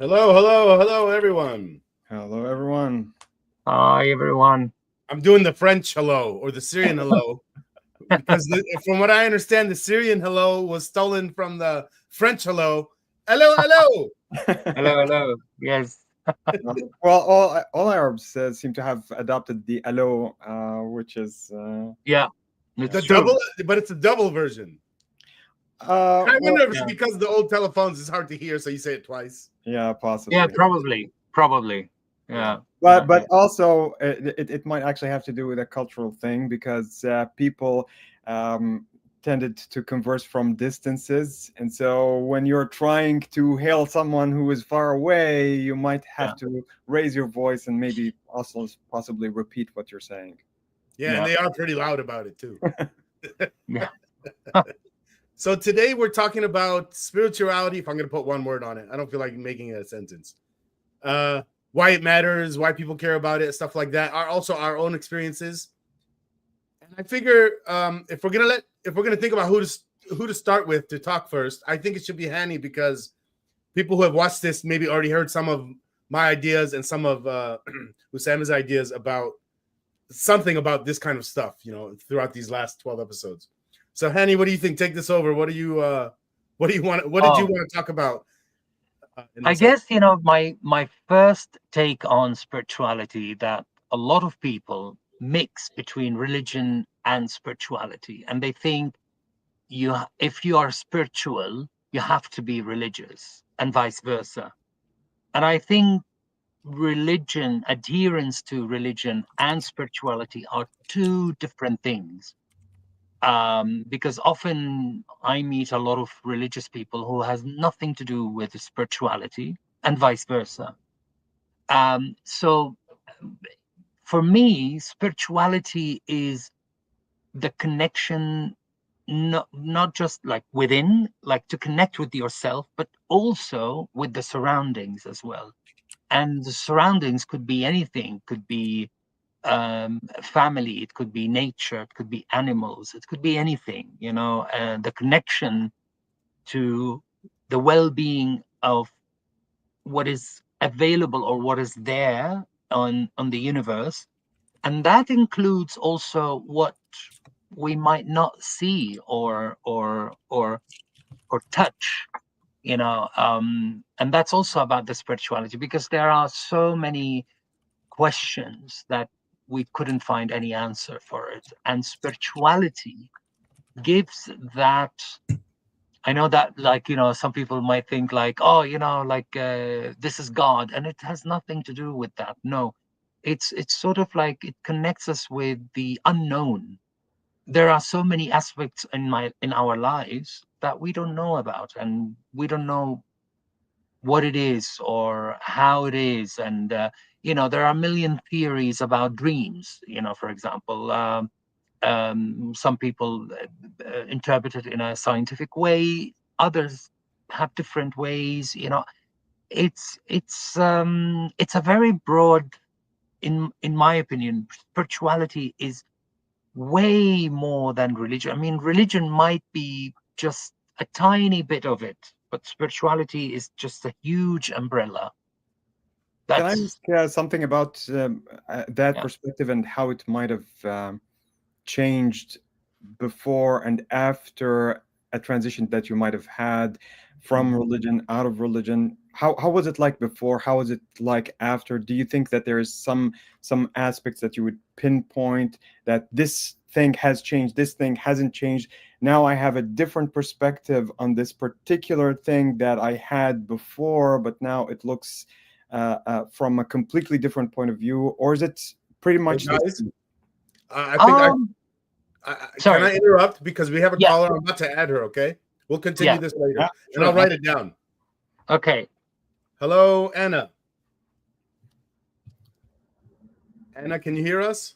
Hello, hello, hello, everyone. Hello, everyone. Hi, everyone. I'm doing the French hello or the Syrian hello because from what I understand, the Syrian hello was stolen from the French hello. Hello, hello. Hello, hello. Yes. Well, all Arabs seem to have adopted the hello, which is Yeah, The it's true. double, but it's a double version. I wonder if it's yeah. because the old telephones is hard to hear, so you say it twice. Yeah, possibly. Yeah, probably. Yeah. But also it might actually have to do with a cultural thing because people tended to converse from distances, and so when you're trying to hail someone who is far away, you might have to raise your voice and maybe also possibly repeat what you're saying. Yeah, and they are pretty loud about it too. Yeah. So today we're talking about spirituality. If I'm going to put one word on it, I don't feel like making it a sentence. Why it matters, why people care about it, stuff like that are also our own experiences. And I figure if we're gonna think about who to start with to talk first, I think it should be Hani, because people who have watched this maybe already heard some of my ideas and some of Usama's ideas about something about this kind of stuff, throughout these last 12 episodes. So Hani, what do you think? Take this over. What did you want to talk about? I guess my first take on spirituality, that a lot of people mix between religion and spirituality, and they think if you are spiritual, you have to be religious, and vice versa. And I think adherence to religion and spirituality are two different things. Because often I meet a lot of religious people who has nothing to do with spirituality, and vice versa. So for me, spirituality is the connection, not just like within, like to connect with yourself, but also with the surroundings as well. And the surroundings could be anything, could be family, it could be nature, it could be animals, it could be anything, the connection to the well-being of what is available or what is there on the universe. And that includes also what we might not see or touch, and that's also about the spirituality, because there are so many questions that we couldn't find any answer for it, and spirituality gives that. I know that, like, some people might think like, oh, this is God, and it has nothing to do with that. No, it's sort of like it connects us with the unknown. There are so many aspects in our lives that we don't know about, and we don't know what it is or how it is. And there are a million theories about dreams, for example. Some people interpret it in a scientific way, others have different ways. It's a very broad, in my opinion. Spirituality is way more than religion. I mean, religion might be just a tiny bit of it, but spirituality is just a huge umbrella. Can I ask something about that perspective and how it might have changed before and after a transition that you might have had from religion out of religion? How was it like before? How was it like after? Do you think that there is some aspects that you would pinpoint that this thing has changed, this thing hasn't changed? Now I have a different perspective on this particular thing that I had before, but now it looks from a completely different point of view. Or is it pretty much Hey, the guys, same? I think can I interrupt, because we have a caller. I'm about to add her. Okay, we'll continue this later, and I'll write it down. Okay. Hello, Anna. Anna, can you hear us?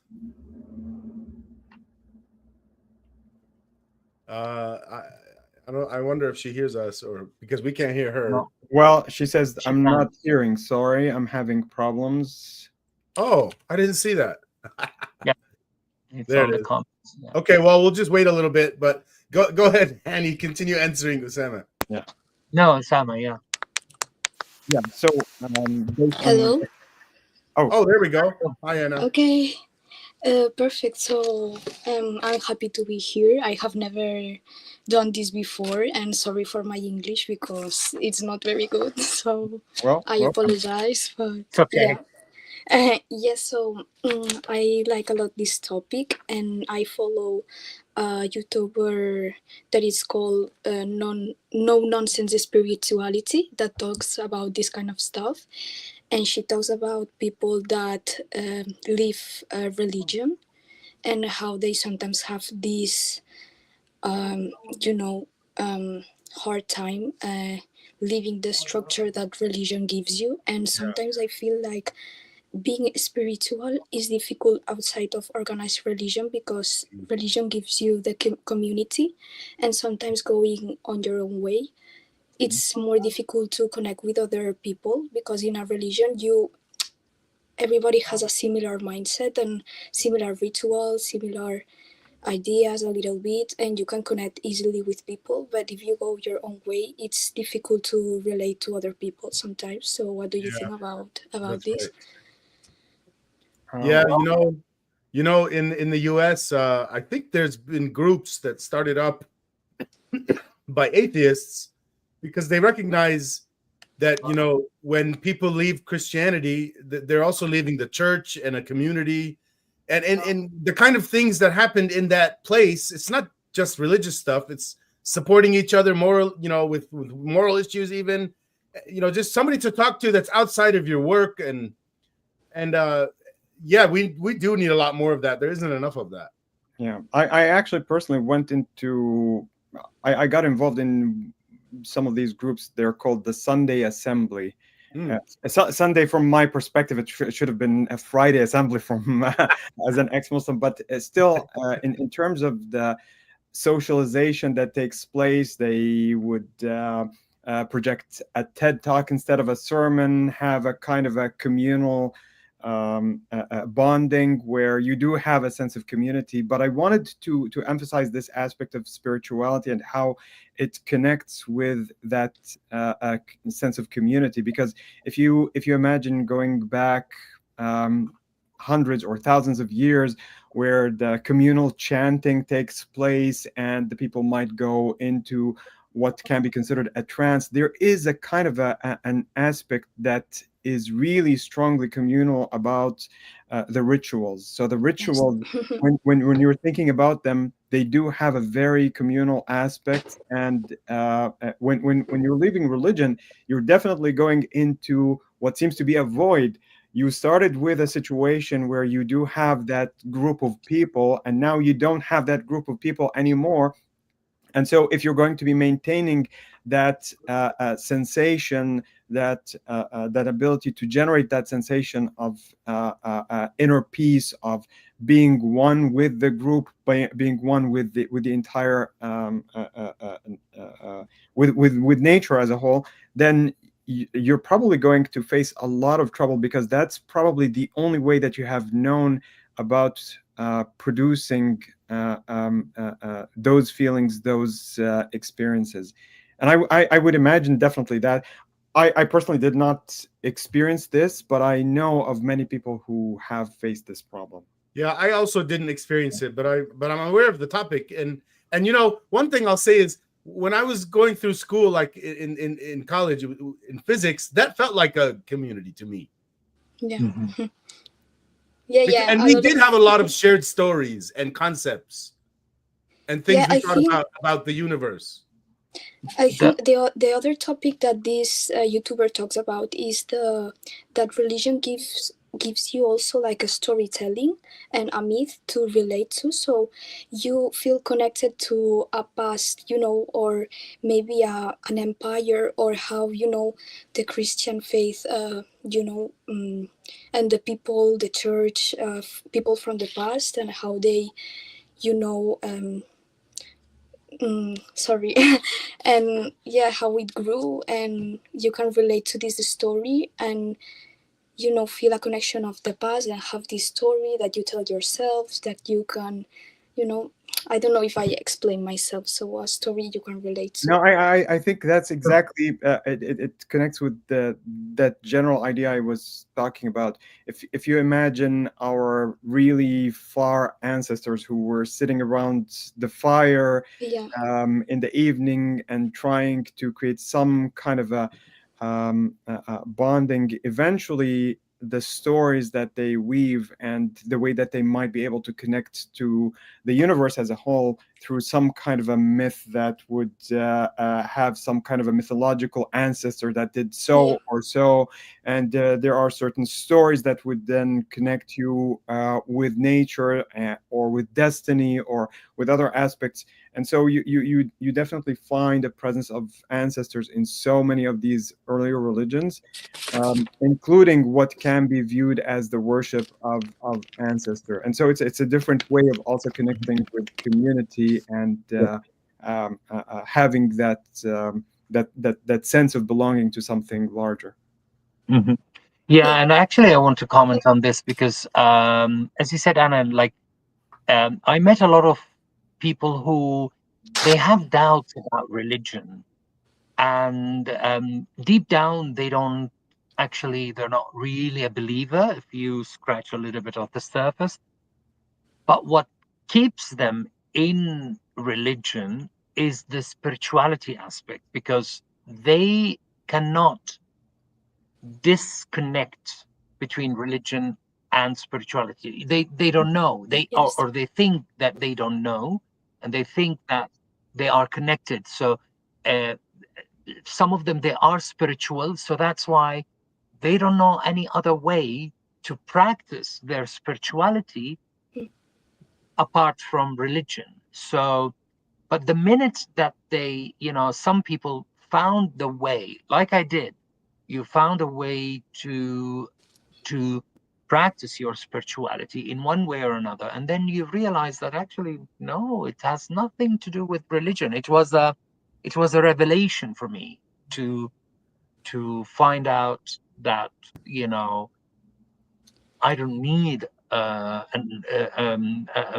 I wonder if she hears us, or because we can't hear her. No. Well, she says, I'm not hearing. Sorry, I'm having problems. Oh, I didn't see that. Yeah. It's there on it the is. comments. Yeah. Okay, well, we'll just wait a little bit, but go ahead, Hani. Continue answering Usama. Yeah. No, Usama, yeah. Yeah. So based on Hello. Oh, there we go. Hi, Anna. Okay. Perfect. So I'm happy to be here. I have never done this before, and sorry for my English because it's not very good. So well, I welcome. apologize, but It's okay. yeah. Yes. So I like a lot this topic, and I follow a YouTuber that is called No Nonsense Spirituality that talks about this kind of stuff, and she talks about people that live a religion and how they sometimes have this um, you know hard time living the structure that religion gives you, and Yeah. sometimes I feel like being spiritual is difficult outside of organized religion because religion gives you the community, and sometimes going on your own way it's more difficult to connect with other people because in a religion you everybody has a similar mindset and similar rituals, similar ideas a little bit, and you can connect easily with people. But if you go your own way, it's difficult to relate to other people sometimes. So, what do you Yeah, think about that's this? right. Yeah, Well, in the US, I think there's been groups that started up by atheists because they recognize that when people leave Christianity, they're also leaving the church and a community, and the kind of things that happened in that place. It's not just religious stuff; it's supporting each other, moral, with moral issues, even, just somebody to talk to that's outside of your work, and yeah, we do need a lot more of that. There isn't enough of that. yeah. I actually personally went into. I got involved in some of these groups. They're called the Sunday Assembly. Mm. Sunday, from my perspective, it should have been a Friday assembly from as an ex-Muslim. But still, in terms of the socialization that takes place, they would project a TED talk instead of a sermon, have a kind of a communal bonding where you do have a sense of community. But I wanted to emphasize this aspect of spirituality and how it connects with that sense of community. Because if you imagine going back hundreds or thousands of years, where the communal chanting takes place and the people might go into what can be considered a trance, there is a kind of an aspect that is really strongly communal about the rituals. So the Yes. rituals, when you're thinking about them, they do have a very communal aspect. And when you're leaving religion, you're definitely going into what seems to be a void. You started with a situation where you do have that group of people, and now you don't have that group of people anymore. And so if you're going to be maintaining that sensation, that ability to generate that sensation of inner peace, of being one with the group, being one with the entire with nature as a whole, then you're probably going to face a lot of trouble, because that's probably the only way that you have known about producing those feelings, those experiences. And I would imagine definitely that I personally did not experience this, but I know of many people who have faced this problem. Yeah, I also didn't experience it, but I'm aware of the topic, and one thing I'll say is when I was going through school, like in college in physics, that felt like a community to me. Yeah. Mm-hmm. Yeah. Yeah. And A we lot did of. have a lot of shared stories and concepts and Yeah, things we I thought think about the universe. I The, think the other topic that this YouTuber talks about is the that religion gives you also like a storytelling and a myth to relate to, so you feel connected to a past, or maybe an empire, or how the Christian faith, and the people, the church, people from the past, and how they, you know. Sorry. And yeah, how it grew, and you can relate to this story, and feel a connection of the past and have this story that you tell yourself, that you can you know, I don't know if I explain myself. So a story you can relate to. No, I think that's exactly it connects with that general idea I was talking about. If you imagine our really far ancestors who were sitting around the fire Yeah, in the evening and trying to create some kind of a bonding, eventually the stories that they weave and the way that they might be able to connect to the universe as a whole through some kind of a myth that would have some kind of a mythological ancestor that did so Yeah. or so. And there are certain stories that would then connect you with nature or with destiny or with other aspects. And so you definitely find a presence of ancestors in so many of these earlier religions, including what can be viewed as the worship of ancestor. And so it's a different way of also connecting with community and having that sense of belonging to something larger. Yeah, Yeah. and actually, I want to comment on this because, as you said, Anna, like I met a lot of people who they have doubts about religion, and deep down they don't actually, they're not really a believer if you scratch a little bit of the surface. But what keeps them in religion is the spirituality aspect, because they cannot disconnect between religion and spirituality. They don't know, Yes. or they think that they don't know, and they think that they are connected. So uh, some of them, they are spiritual, so that's why they don't know any other way to practice their spirituality apart from religion. So but the minute that they, some people found the way, like I did, you found a way to practice your spirituality in one way or another, and then you realize that actually no, it has nothing to do with religion. It was a revelation for me to find out that I don't need a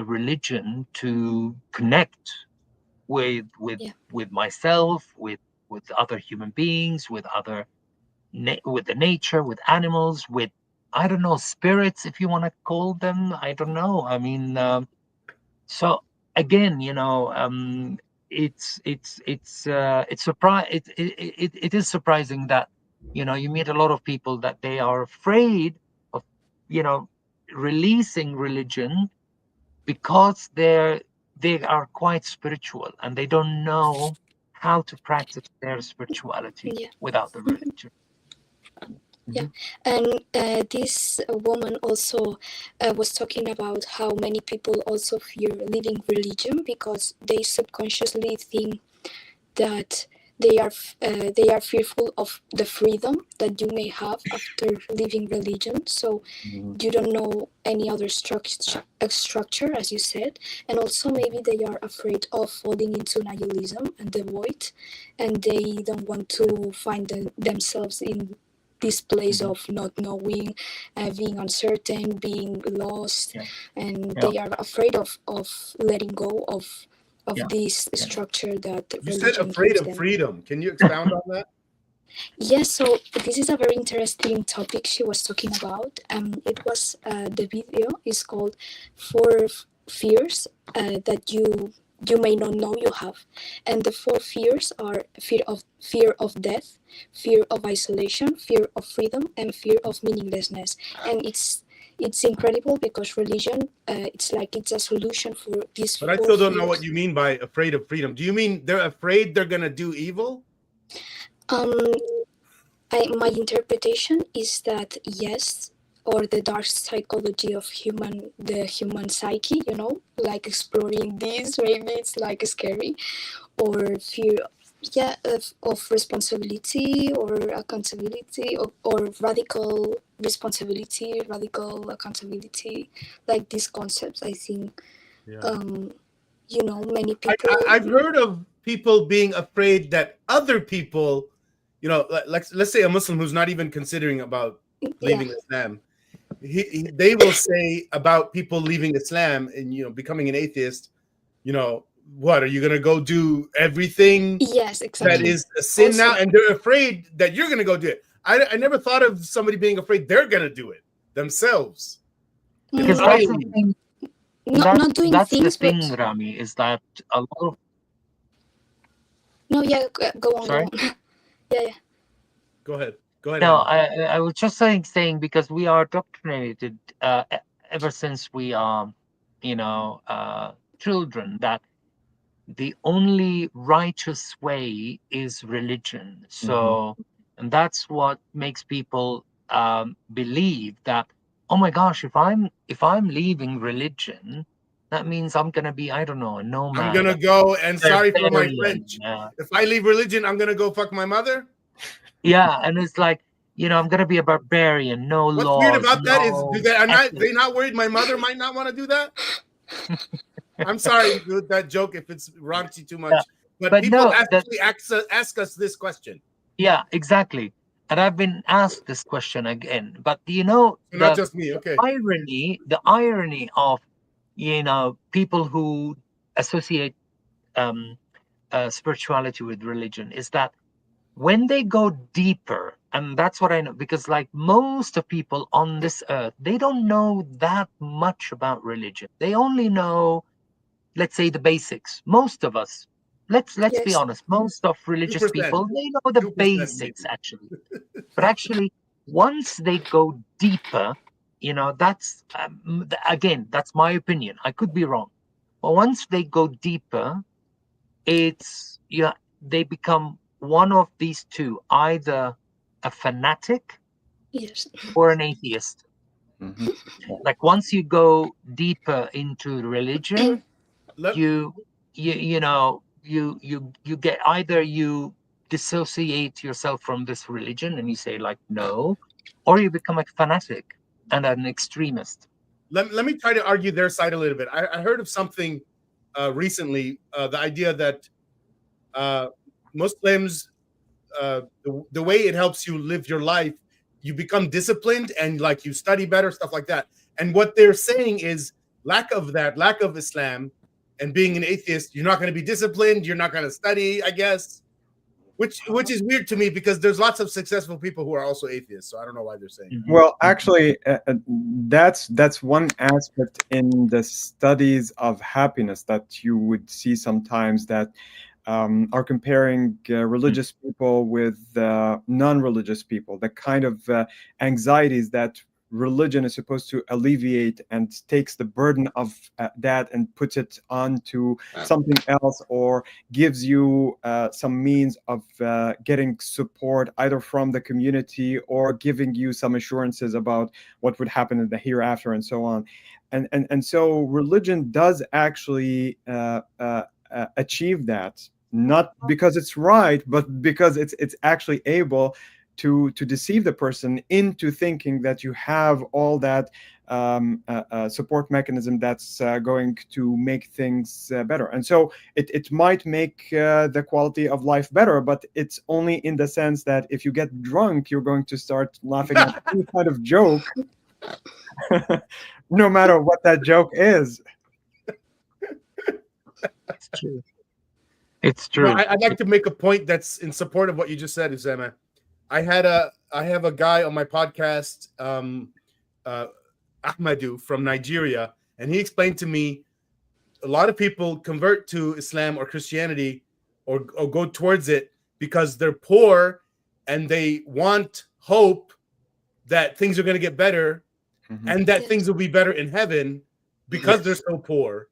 religion to connect with Yeah. with myself, with other human beings, with the nature, with animals, with, I don't know, spirits, if you want to call them. I don't know. I mean, so again, it is surprising that you meet a lot of people that they are afraid of you know releasing religion because they are quite spiritual and they don't know how to practice their spirituality Yeah. without the religion. Yeah, and this woman also was talking about how many people also fear leaving religion because they subconsciously think that they are fearful of the freedom that you may have after leaving religion. So you don't know any other structure, as you said, and also maybe they are afraid of falling into nihilism and the void, and they don't want to find themselves in this place of not knowing, being uncertain, being lost, Yeah. and Yeah. they are afraid of letting go of Yeah. this Yeah. structure that You said religion afraid gives of them. freedom. Can you expound on that? Yes, so this is a very interesting topic she was talking about. It was the video is called Four Fears that you may not know you have, and the four fears are fear of death, fear of isolation, fear of freedom, and fear of meaninglessness. And it's incredible because religion, it's like it's a solution for these But I four still don't know what fears. you mean by afraid of freedom. Do you mean they're afraid they're gonna do evil? My interpretation is that yes, or the dark psychology of the human psyche, like exploring this, maybe it's like scary, or fear, yeah, of responsibility or accountability, or radical responsibility, radical accountability, like these concepts. I think, Yeah. Many people. I've heard of people being afraid that other people, let's say a Muslim who's not even considering about Yeah, leaving Islam, they will say about people leaving Islam and becoming an atheist, what are you gonna go do everything Yes, exactly. that is a sin Also- now, and they're afraid that you're gonna go do it. I never thought of somebody being afraid they're gonna do it themselves. Because Mm, that's the thing. not doing That's things, the thing, but Rami, is that a lot of no, yeah, go on, Sorry? go on. Yeah. Go ahead. No, Hani. I was just saying because we are indoctrinated ever since we are, children, that the only righteous way is religion. So, and that's what makes people believe that, oh my gosh, if I'm leaving religion, that means I'm gonna be, I don't know, a nomad. I'm gonna go, and sorry for my barbarian, French. If I leave religion, I'm gonna go fuck my mother. Yeah, and it's like, I'm gonna be a barbarian, no What's laws. weird about that is, no they not worried my mother might not want to do that? I'm sorry with that joke if it's raunchy too much, but people no, actually ask us this question. Yeah, exactly. And I've been asked this question again, but Not just me, okay. the irony of people who associate spirituality with religion is that when they go deeper, and that's what I know, because like most of people on this earth, they don't know that much about religion. They only know, let's say, the basics. Most of us, let's be Yes. honest, most of religious 2%. people, they know the 2% basics maybe. actually. But actually, once they go deeper, that's again, that's my opinion. I could be wrong. But once they go deeper, they become one of these two, either a fanatic Yes. or an atheist. Like once you go deeper into religion, you get, either you dissociate yourself from this religion and you say like no, or you become a fanatic and an extremist. Let me try to argue their side a little bit. I heard of something recently, the idea that Muslims, the way it helps you live your life, you become disciplined and like you study better, stuff like that. And what they're saying is lack of Islam and being an atheist, you're not going to be disciplined, you're not going to study, I guess. Which is weird to me because there's lots of successful people who are also atheists. So I don't know why they're saying that. Well, actually, that's one aspect in the studies of happiness that you would see sometimes, that are comparing religious people with non-religious people, the kind of anxieties that religion is supposed to alleviate, and takes the burden of that and puts it onto something else, or gives you some means of getting support either from the community or giving you some assurances about what would happen in the hereafter and so on. And so religion does actually achieve that, not because it's right, but because it's actually able to deceive the person into thinking that you have all that support mechanism that's going to make things better. And so it might make the quality of life better, but it's only in the sense that if you get drunk, you're going to start laughing at any kind of joke, no matter what that joke is. It's true. It's true. No, I'd like to make a point that's in support of what you just said, Usama. I have a guy on my podcast, Ahmadu from Nigeria, and he explained to me a lot of people convert to Islam or Christianity or go towards it because they're poor and they want hope that things are going to get better and that things will be better in heaven because they're so poor.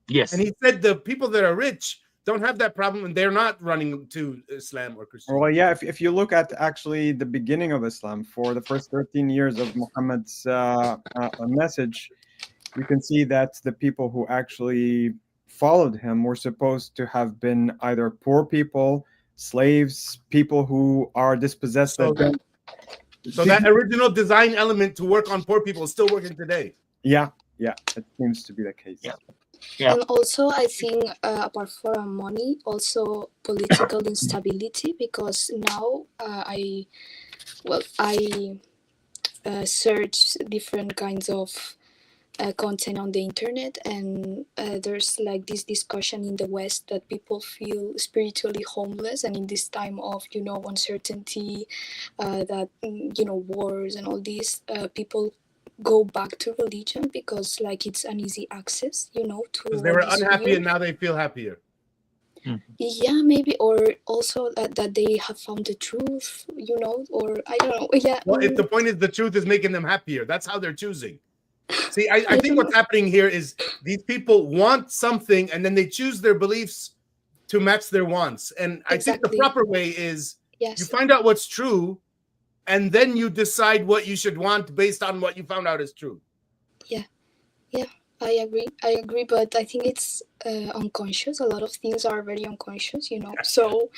Yes. And he said the people that are rich don't have that problem and they're not running to Islam or Christianity. Well, yeah, if you look at actually the beginning of Islam, for the first 13 years of Muhammad's message, you can see that the people who actually followed him were supposed to have been either poor people, slaves, people who are dispossessed. So that original design element to work on poor people is still working today. Yeah, it seems to be the case. Yeah. And also, I think apart from money, also political instability, because now I search different kinds of content on the internet, and there's like this discussion in the West that people feel spiritually homeless, and in this time of uncertainty, that wars and all these, people go back to religion because like it's an easy access to Because they all were this unhappy fear. and now they feel happier. Yeah, maybe, or also that they have found the truth, or I don't know. Yeah. Well, if the point is the truth is making them happier, that's how they're choosing. See, I think what's happening here is these people want something and then they choose their beliefs to match their wants. And I think the Exactly. proper way is Yes. you find out what's true and then you decide what you should want based on what you found out is true. Yeah, I agree, but I think it's unconscious. A lot of things are very unconscious, so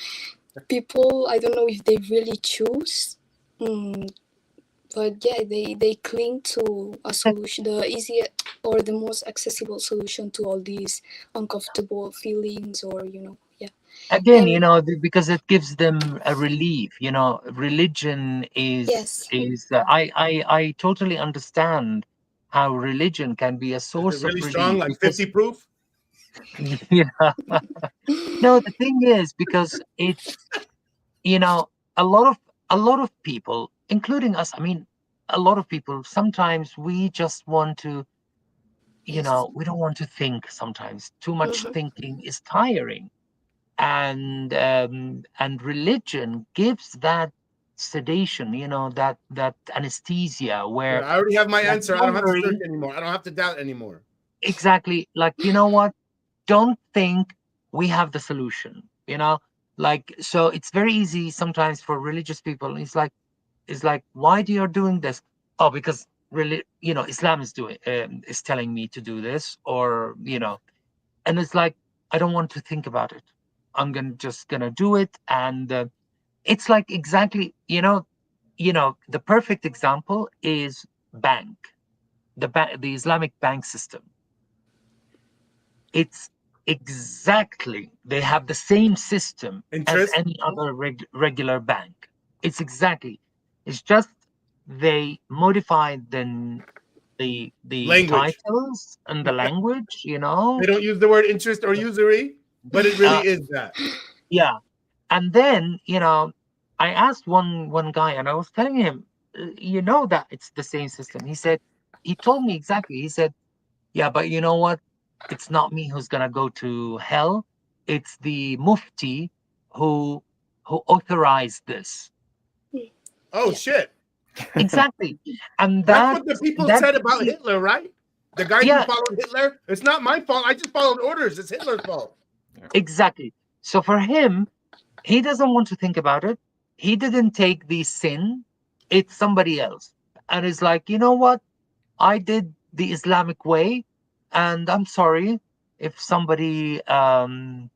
people, I don't know if they really choose, but yeah, they cling to a solution, the easier or the most accessible solution to all these uncomfortable feelings, or yeah. Again, And because it gives them a relief. Religion yes, I totally understand how religion can be a Is it source of really strong, relief, like because 50 proof? no, the thing is, because it's, a lot of people, including us, I mean, a lot of people, sometimes we just want to, yes. we don't want to think. Sometimes too much Mhm. thinking is tiring, and religion gives that sedation, that anesthesia, Yeah, where, I already have my like, answer. I don't don't have to worry. search anymore. I don't have to doubt anymore. Exactly, like, you know what, don't think, we have the solution, like, so it's very easy sometimes for religious people. It's like, why do you doing this? Oh, because really, Islam is telling me to do this, or, and it's like, I don't want to think about it. I'm just gonna do it. And it's like, exactly, the perfect example is bank, the Islamic bank system. It's exactly, they have the same system as Interest? any other regular bank. It's just they modified the Language. titles and the language, They don't use the word interest or usury, but it really uh, is that. yeah. And then, I asked one guy, and I was telling him, that it's the same system. He told me exactly. He said, yeah, but you know what? It's not me who's gonna go to hell. It's the mufti who authorized this. Oh, Yeah. shit. Exactly. And That's what the people that said gives about you, Hitler, right? The guy who yeah, followed Hitler. It's not my fault. I just followed orders. It's Hitler's fault. exactly. So for him, he doesn't want to think about it. He didn't take the sin. It's somebody else. And it's like, you know what? I did the Islamic way, and I'm sorry if somebody after,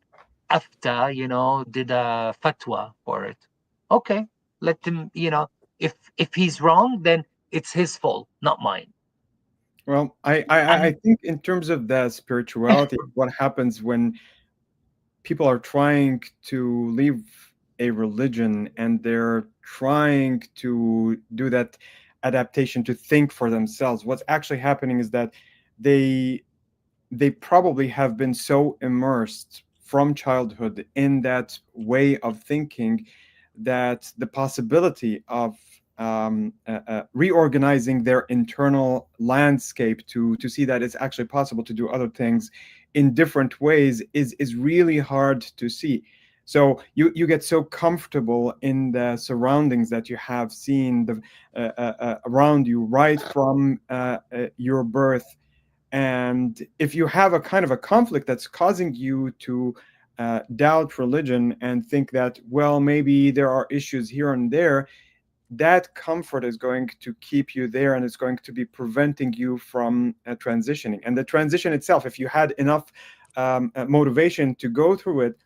did a fatwa for it. Okay, let him, if he's wrong, then it's his fault, not mine. Well, I And think in terms of the spirituality, what happens when people are trying to leave a religion and they're trying to do that adaptation to think for themselves, what's actually happening is that they they probably have been so immersed from childhood in that way of thinking that the possibility of reorganizing their internal landscape to see that it's actually possible to do other things in different ways is really hard to see. So you get so comfortable in the surroundings that you have seen around you right from your birth, and if you have a kind of a conflict that's causing you to doubt religion and think that, well, maybe there are issues here and there, that comfort is going to keep you there and it's going to be preventing you from transitioning. And the transition itself, if you had enough motivation to go through it,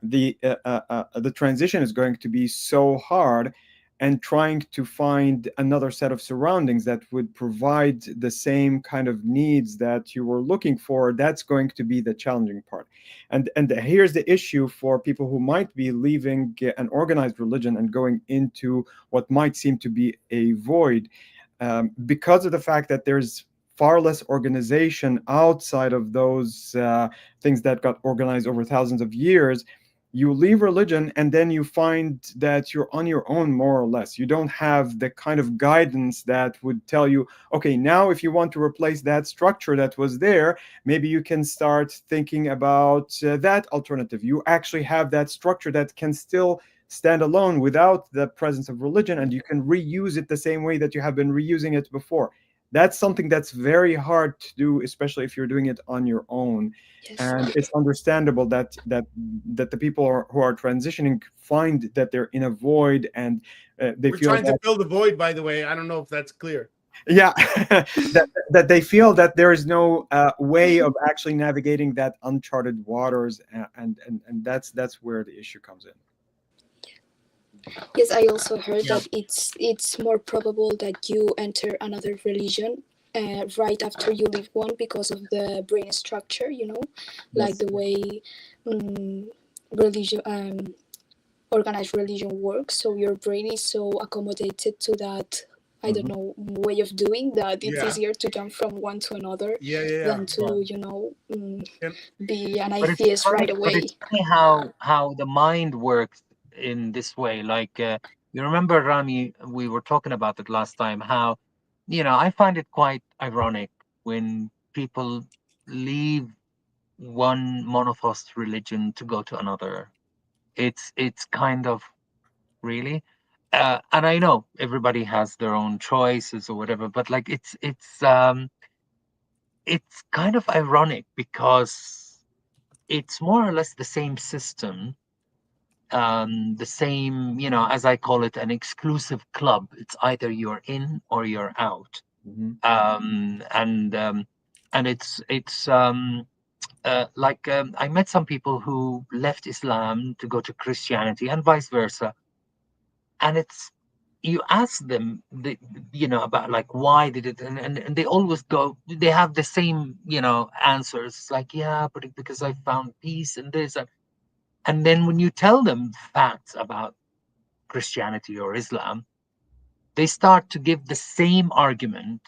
the transition is going to be so hard, and trying to find another set of surroundings that would provide the same kind of needs that you were looking for, that's going to be the challenging part. And here's the issue for people who might be leaving an organized religion and going into what might seem to be a void, because of the fact that there's far less organization outside of those things that got organized over thousands of years. You leave religion and then you find that you're on your own, more or less. You don't have the kind of guidance that would tell you, okay, now if you want to replace that structure that was there, maybe you can start thinking about that alternative. You actually have that structure that can still stand alone without the presence of religion, and you can reuse it the same way that you have been reusing it before. That's something that's very hard to do, especially if you're doing it on your own. Yes. And it's understandable that the people who are transitioning find that they're in a void, and they We're feel trying to fill the void, by the way. I don't know if that's clear. yeah, that they feel that there is no way of actually navigating that uncharted waters, and that's where the issue comes in. Yes, I also heard that it's more probable that you enter another religion right after you leave one because of the brain structure, like the way religion, organized religion works. So your brain is so accommodated to that, I don't know, way of doing that it's easier to jump from one to another than to, be an atheist right away. But it's funny how the mind works in this way. Like, you remember, Rami, we were talking about it last time, how, I find it quite ironic when people leave one monotheist religion to go to another. It's kind of really, and I know everybody has their own choices or whatever, but like it's kind of ironic because it's more or less the same system, the same, as I call it, an exclusive club. It's either you're in or you're out. And it's like, I met some people who left Islam to go to Christianity and vice versa, and it's, you ask them about like why did it, and they always go, they have the same answers. It's like, yeah, but because I found peace in this. And then when you tell them facts about Christianity or Islam, they start to give the same argument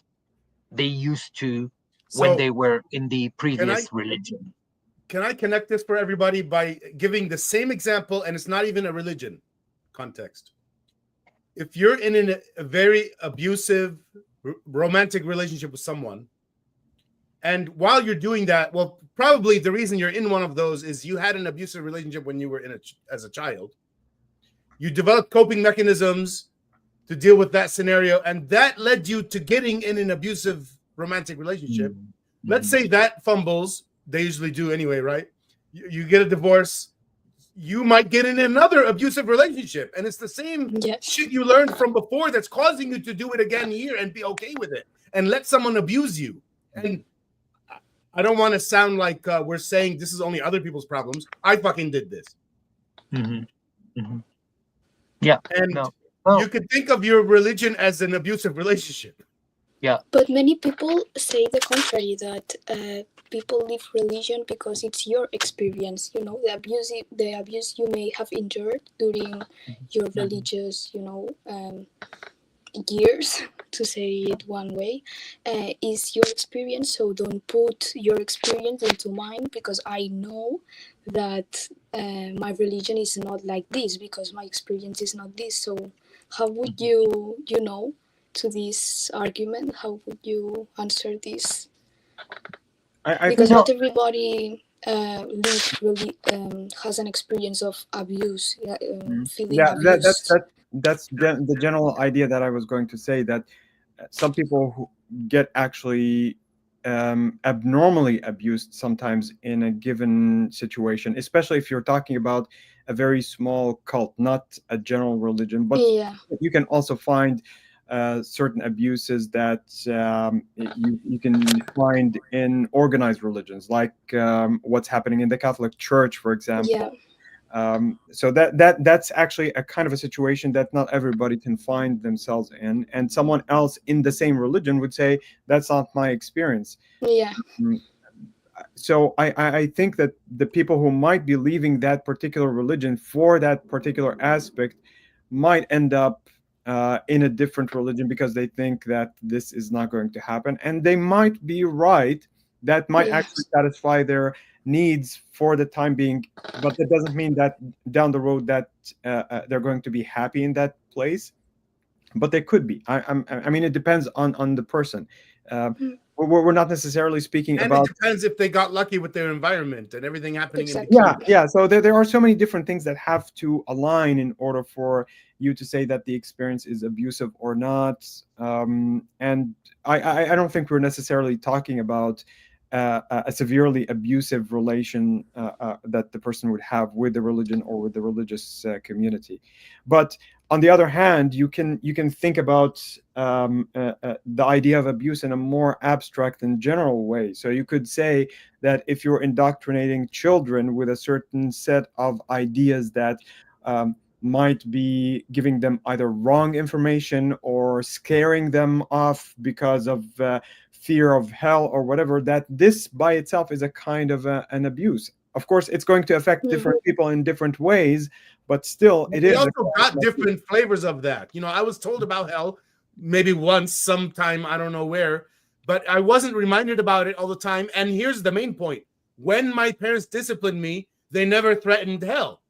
they used to when they were in the previous religion. Can I connect this for everybody by giving the same example, and it's not even a religion context? If you're in a very abusive romantic relationship with someone, and while you're doing that, well, probably the reason you're in one of those is you had an abusive relationship when you were as a child. You developed coping mechanisms to deal with that scenario, and that led you to getting in an abusive romantic relationship. Let's say that fumbles. They usually do anyway, right? You get a divorce. You might get in another abusive relationship, and it's the same shit you learned from before that's causing you to do it again here and be okay with it and let someone abuse you. And I don't want to sound like we're saying this is only other people's problems. I fucking did this. Yeah. And you could think of your religion as an abusive relationship. Yeah. But many people say the contrary, that people leave religion because it's your experience, the abuse you may have endured during your religious, years, to say it one way, is your experience. So don't put your experience into mine, because I know that my religion is not like this, because my experience is not this. So how would you, to this argument, how would you answer this? Because not everybody really has an experience of abuse, feeling abused. That's the general idea that I was going to say, that some people who get actually abnormally abused sometimes in a given situation, especially if you're talking about a very small cult, not a general religion, but you can also find certain abuses that you can find in organized religions, like what's happening in the Catholic Church, for example. So that's actually a kind of a situation that not everybody can find themselves in, and someone else in the same religion would say that's not my experience. Yeah. So I think that the people who might be leaving that particular religion for that particular aspect might end up in a different religion because they think that this is not going to happen, and they might be right. That might actually satisfy their needs for the time being, but that doesn't mean that down the road that they're going to be happy in that place. But they could be. I mean, it depends on the person. We're not necessarily speaking And about. it depends if they got lucky with their environment and everything happening. Exactly. Yeah. So there are so many different things that have to align in order for you to say that the experience is abusive or not. And I don't think we're necessarily talking about a severely abusive relation that the person would have with the religion or with the religious community. But on the other hand, you can think about the idea of abuse in a more abstract and general way. So you could say that if you're indoctrinating children with a certain set of ideas that might be giving them either wrong information or scaring them off because of fear of hell or whatever, that this by itself is a kind of an abuse. Of course, it's going to affect different people in different ways, but still, it is. We also got different flavors of that. You know, I was told about hell maybe once, sometime, I don't know where, but I wasn't reminded about it all the time. And here's the main point. When my parents disciplined me, they never threatened hell.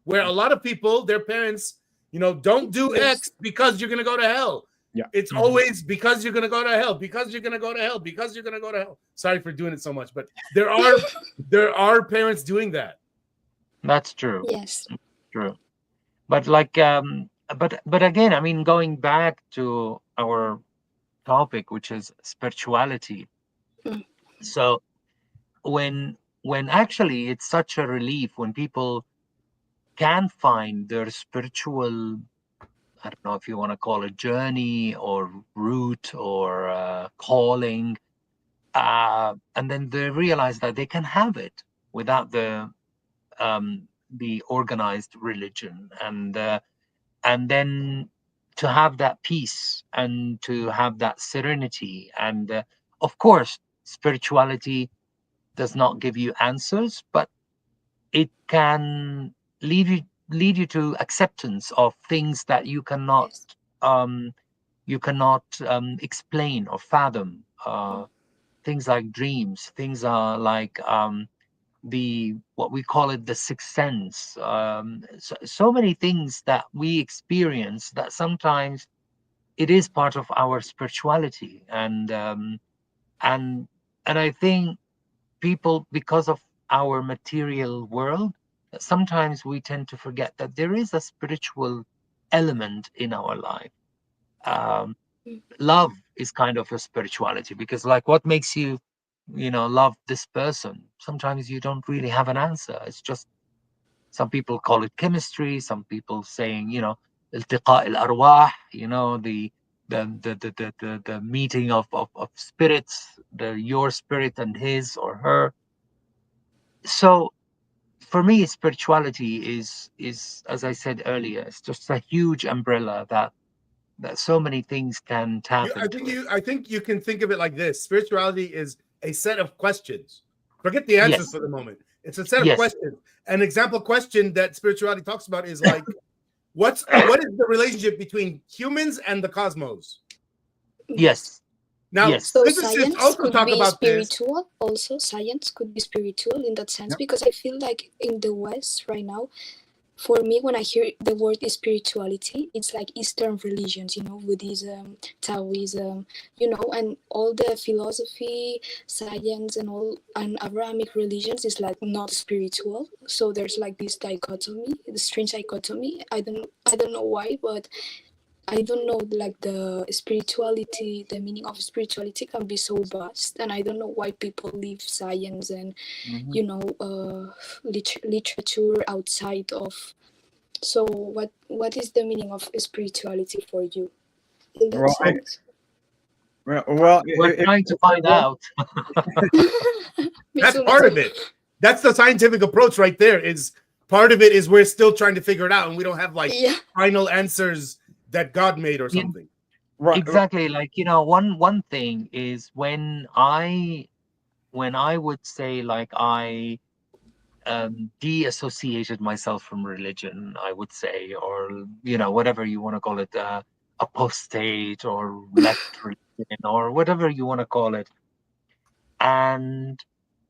Where a lot of people, their parents, you know, don't do X because you're going to go to hell. Yeah. It's always because you're going to go to hell, because you're going to go to hell, because you're going to go to hell. Sorry for doing it so much, but there are parents doing that. That's true. Yes. True. But like but again, I mean, going back to our topic, which is spirituality. So when actually it's such a relief when people can find their spiritual, I don't know if you want to call it journey or route or calling, and then they realize that they can have it without the organized religion, and then to have that peace and to have that serenity. And of course, spirituality does not give you answers, but it can lead you to acceptance of things that you cannot explain or fathom. Things like dreams, things are like what we call it the sixth sense. So many things that we experience that sometimes it is part of our spirituality, and I think people, because of our material world, sometimes we tend to forget that there is a spiritual element in our life. Love is kind of a spirituality, because like what makes you love this person, sometimes you don't really have an answer. It's just, some people call it chemistry, some people saying التقاء الأرواح, the meeting of spirits, your spirit and his or her. So for me, spirituality is, as I said earlier, it's just a huge umbrella that so many things can tap into. I think you can think of it like this. Spirituality is a set of questions. Forget the answers for the moment. It's a set of questions. An example question that spirituality talks about is like, what is the relationship between humans and the cosmos? Yes. Now, so physicists science also could talk be about spiritual. this. Also, science could be spiritual in that sense, because I feel like in the West right now, for me, when I hear the word spirituality, it's like Eastern religions, Buddhism, Taoism, and all the philosophy, science, and Abrahamic religions is like not spiritual. So there's like this dichotomy, the strange dichotomy. I don't know why, but I don't know, like the spirituality, the meaning of spirituality can be so vast, and I don't know why people leave science and literature outside of. So what is the meaning of spirituality for you in that sense? We're trying to find out. That's part of it. That's the scientific approach right there, is part of it is we're still trying to figure it out, and we don't have like Yeah. final answers that God made or Yeah. something. Right. Exactly. Like, one thing is when I would say, like, I de-associated myself from religion, I would say, or whatever you want to call it, apostate or left religion or whatever you want to call it. And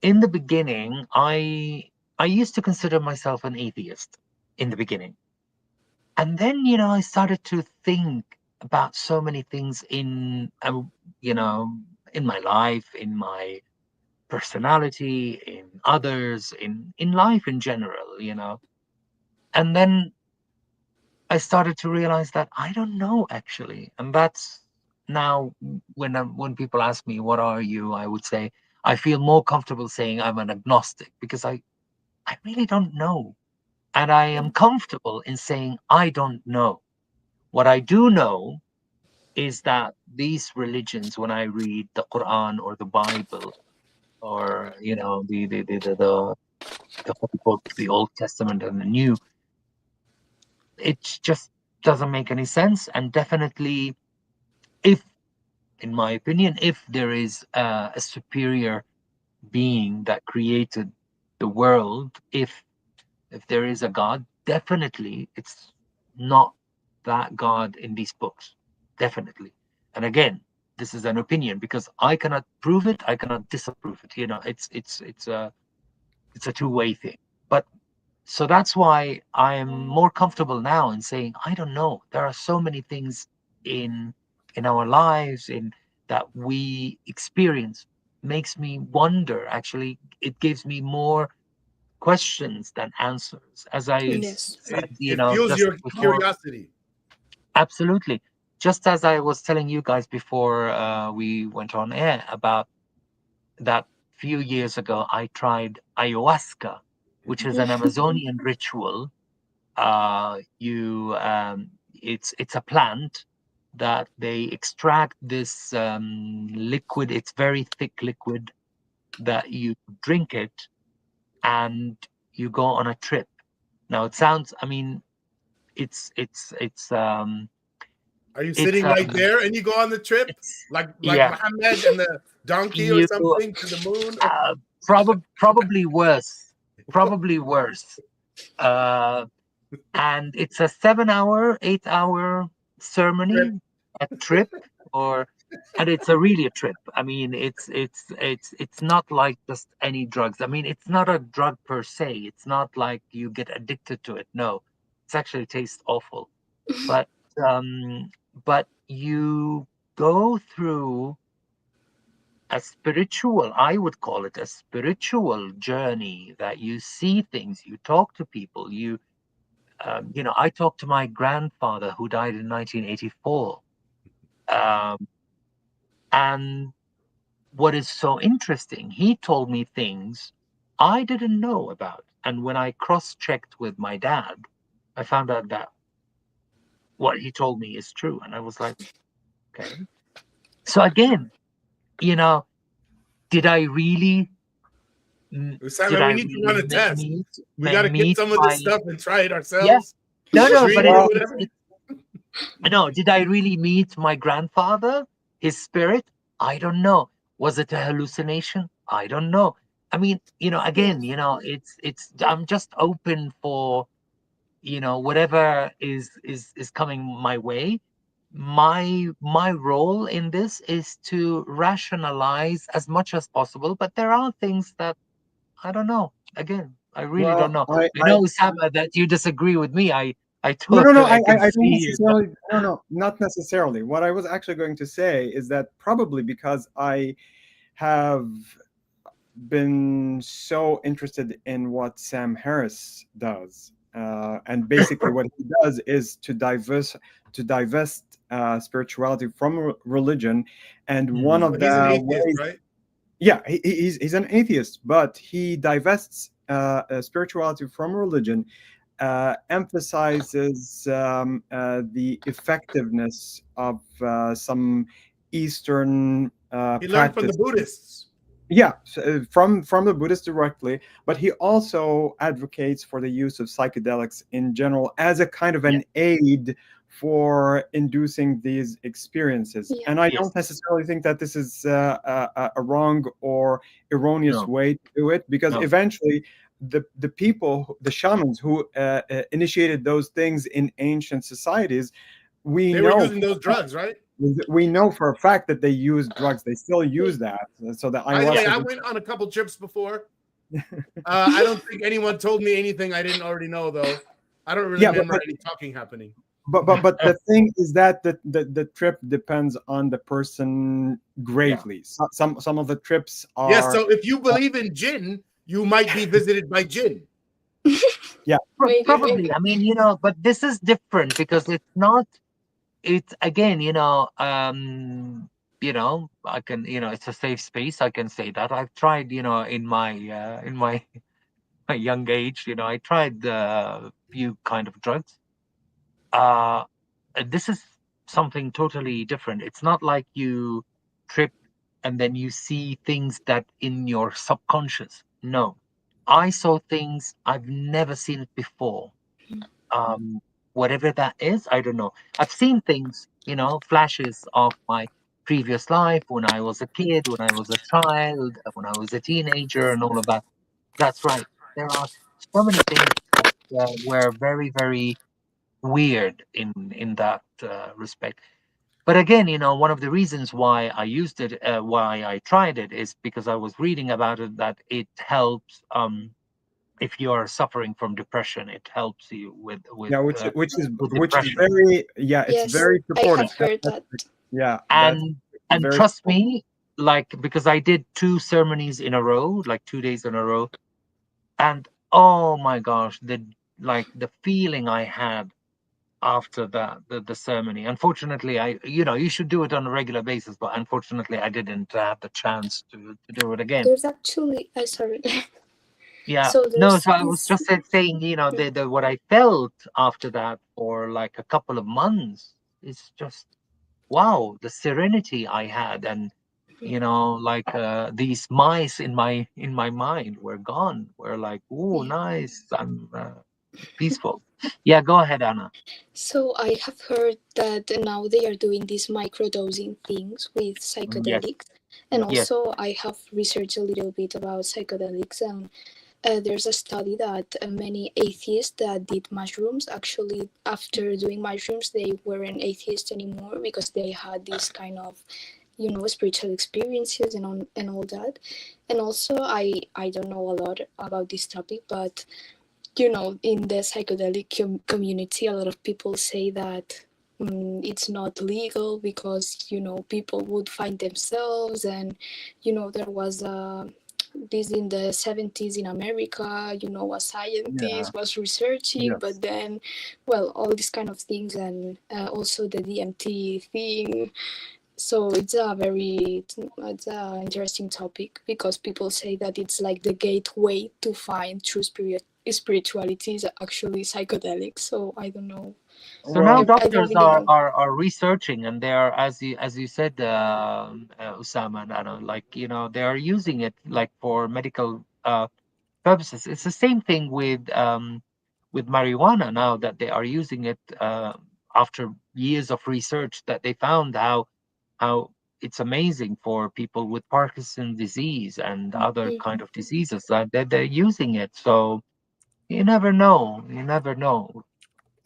in the beginning, I used to consider myself an atheist in the beginning. And then, I started to think about so many things in my life, in my personality, in others, in life in general. And then I started to realize that I don't know, actually. And that's now when people ask me, what are you? I would say, I feel more comfortable saying I'm an agnostic, because I really don't know. And I am comfortable in saying I don't know. What I do know is that these religions, when I read the Quran or the Bible, or the Holy Books, the Old Testament and the New, it just doesn't make any sense. And definitely, in my opinion, if there is a superior being that created the world, if there is a God, definitely it's not that God in these books. Definitely. And again, this is an opinion, because I cannot prove it, I cannot disapprove it. It's a two-way thing. But so that's why I am more comfortable now in saying I don't know. There are so many things in our lives in that we experience, makes me wonder. Actually, it gives me more questions than answers, as I Yes. said, It fuels just your before. curiosity. Absolutely. Just as I was telling you guys before we went on air about that, few years ago I tried ayahuasca, which is an Amazonian ritual. It's a plant that they extract this liquid. It's very thick liquid that you drink it, and you go on a trip. Now it sounds, I mean, it's Are you it's sitting right there and you go on the trip like yeah, Muhammad and the donkey or you something to the moon? probably worse, probably worse. uh and it's a 7-hour, 8-hour Trip. ceremony, a trip, or and it's a really a trip. I mean, it's not like just any drugs. I mean, it's not a drug per se. It's not like you get addicted to it. No, it's actually tastes awful. But um, but you go through a spiritual, I would call it a spiritual journey, that you see things, you talk to people, I talked to my grandfather who died in 1984. Um, and what is so interesting, he told me things I didn't know about. And when I cross-checked with my dad, I found out that what he told me is true. And I was like, okay. So again, you know, did I really, Usama, we need to run a test. meet, We got to get some of my, this stuff and try it yeah, ourselves. no, Drink but it or Well, whatever. no, did I really meet my grandfather, his spirit? I don't know. Was it a hallucination? I don't know. I mean, again, it's I'm just open for, whatever is coming my way. My role in this is to rationalize as much as possible, but there are things that I don't know. Again, I really don't well, know. I know, Usama, that you disagree with me. I no. totally, I can I don't see it. necessarily. No, not necessarily. What I was actually going to say is that probably because I have been so interested in what Sam Harris does, and basically what he does is to divest spirituality from religion, and one of But he's an the atheist, ways, right? yeah, he's an atheist, but he divests spirituality from religion, emphasizes the effectiveness of some Eastern He learned from the practice. Buddhists. Yeah, from the Buddhist directly, but he also advocates for the use of psychedelics in general as a kind of an aid for inducing these experiences. Yeah. And I Yes. don't necessarily think that this is a wrong or erroneous No. way to do it, because No. eventually the people, the shamans who initiated those things in ancient societies, we They were know using those drugs, right? we know for a fact that they use drugs. They still use that. So the By the way, I ayahuasca. went on a couple trips before. I don't think anyone told me anything I didn't already know, though. I don't really Yeah, remember any talking happening. but the thing is that the trip depends on the person greatly. Some of the trips are Yes, so if you believe in jinn, you might be visited by jinn. Maybe. Probably. I mean, but this is different because it's not. It's again, I can, it's a safe space. I can say that I've tried, in my my young age, I tried a few kind of drugs. Uh, this is something totally different. It's not like you trip and then you see things that in your subconscious. No, I saw things I've never seen it before. Um, Whatever that is, I don't know. I've seen things, flashes of my previous life when I was a kid, when I was a child, when I was a teenager, and all of that. That's right. There are so many things that were very, very weird in that respect. But again, one of the reasons why I used it, why I tried it, is because I was reading about it that it helps. If you are suffering from depression, it helps you with yeah, which depression. very it's Yes, very I supportive. have heard that. Yeah, that's And very trust me, like, because I did 2 ceremonies in a row, like 2 days in a row, and oh my gosh, the feeling I had after the ceremony. Unfortunately, you should do it on a regular basis, but unfortunately I didn't have the chance to do it again. There's actually, sorry. Yeah. So No, there's so I was this. just saying, the what I felt after that for like a couple of months is just wow, the serenity I had, and like these mice in my mind were gone. Were like, oh, Yeah. nice, I'm peaceful. Yeah, go ahead, Anna. So I have heard that now they are doing these microdosing things with Yes, psychedelics, and yes. also I have researched a little bit about psychedelics, and there's a study that many atheists that did mushrooms, actually after doing mushrooms they weren't atheists anymore because they had this kind of spiritual experiences and all that. And also I don't know a lot about this topic, but in the psychedelic community a lot of people say that it's not legal because people would find themselves, and there was this in the 70s in America, a Yeah. scientist was researching, yes. but then, well, all these kind of things, and also the DMT thing. So it's a interesting topic because people say that it's like the gateway to find true spirituality is actually psychedelics. So I don't know. So now Well, I don't doctors really know. are researching, and they are, as you said, Usama and Anna, like they are using it like for medical purposes. It's the same thing with marijuana now that they are using it after years of research that they found how it's amazing for people with Parkinson's disease and other Mm. kind of diseases that they're using it. So you never know. You never know.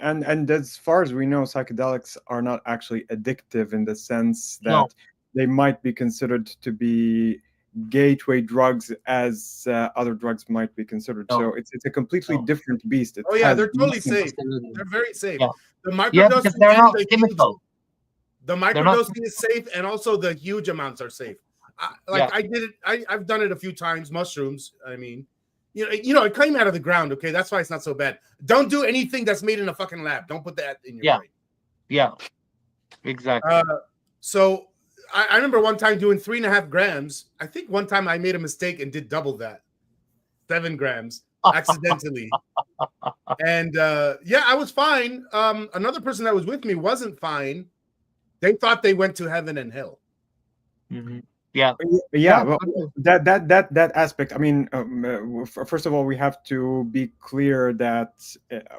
and as far as we know, psychedelics are not actually addictive in the sense No, that they might be considered to be gateway drugs as other drugs might be considered. no, So it's a completely no. different beast. It Oh yeah, has they're totally nothing. safe. Absolutely. They're very safe. Yeah. The Yeah, because microdosing they're and not the huge, chemical. the They're not. microdosing is safe, and also the huge amounts are safe. Yeah. I did it. I've done it a few times. Mushrooms. I mean, it came out of the ground. Okay, that's why it's not so bad. Don't do anything that's made in a fucking lab. Don't put that in your Yeah. brain. Yeah. Exactly. So I remember one time doing 3.5 grams. I think one time I made a mistake and did double that, 7 grams accidentally. And I was fine. Another person that was with me wasn't fine. They thought they went to heaven and hell. Mhm. Yeah. Well, that aspect. I mean, first of all, we have to be clear that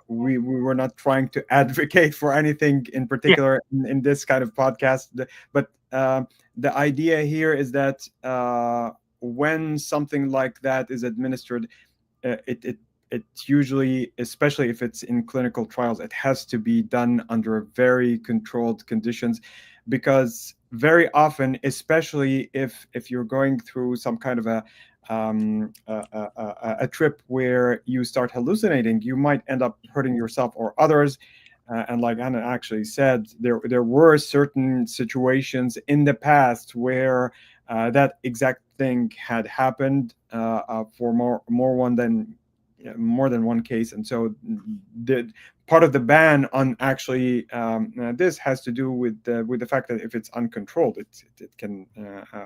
we were not trying to advocate for anything in particular in this kind of podcast. But the idea here is that when something like that is administered, it usually, especially if it's in clinical trials, it has to be done under very controlled conditions, because very often, especially if you're going through some kind of a trip where you start hallucinating, you might end up hurting yourself or others. And like Anna actually said, there were certain situations in the past where that exact thing had happened for more than one case. And so the part of the ban on actually this has to do with the fact that if it's uncontrolled, it can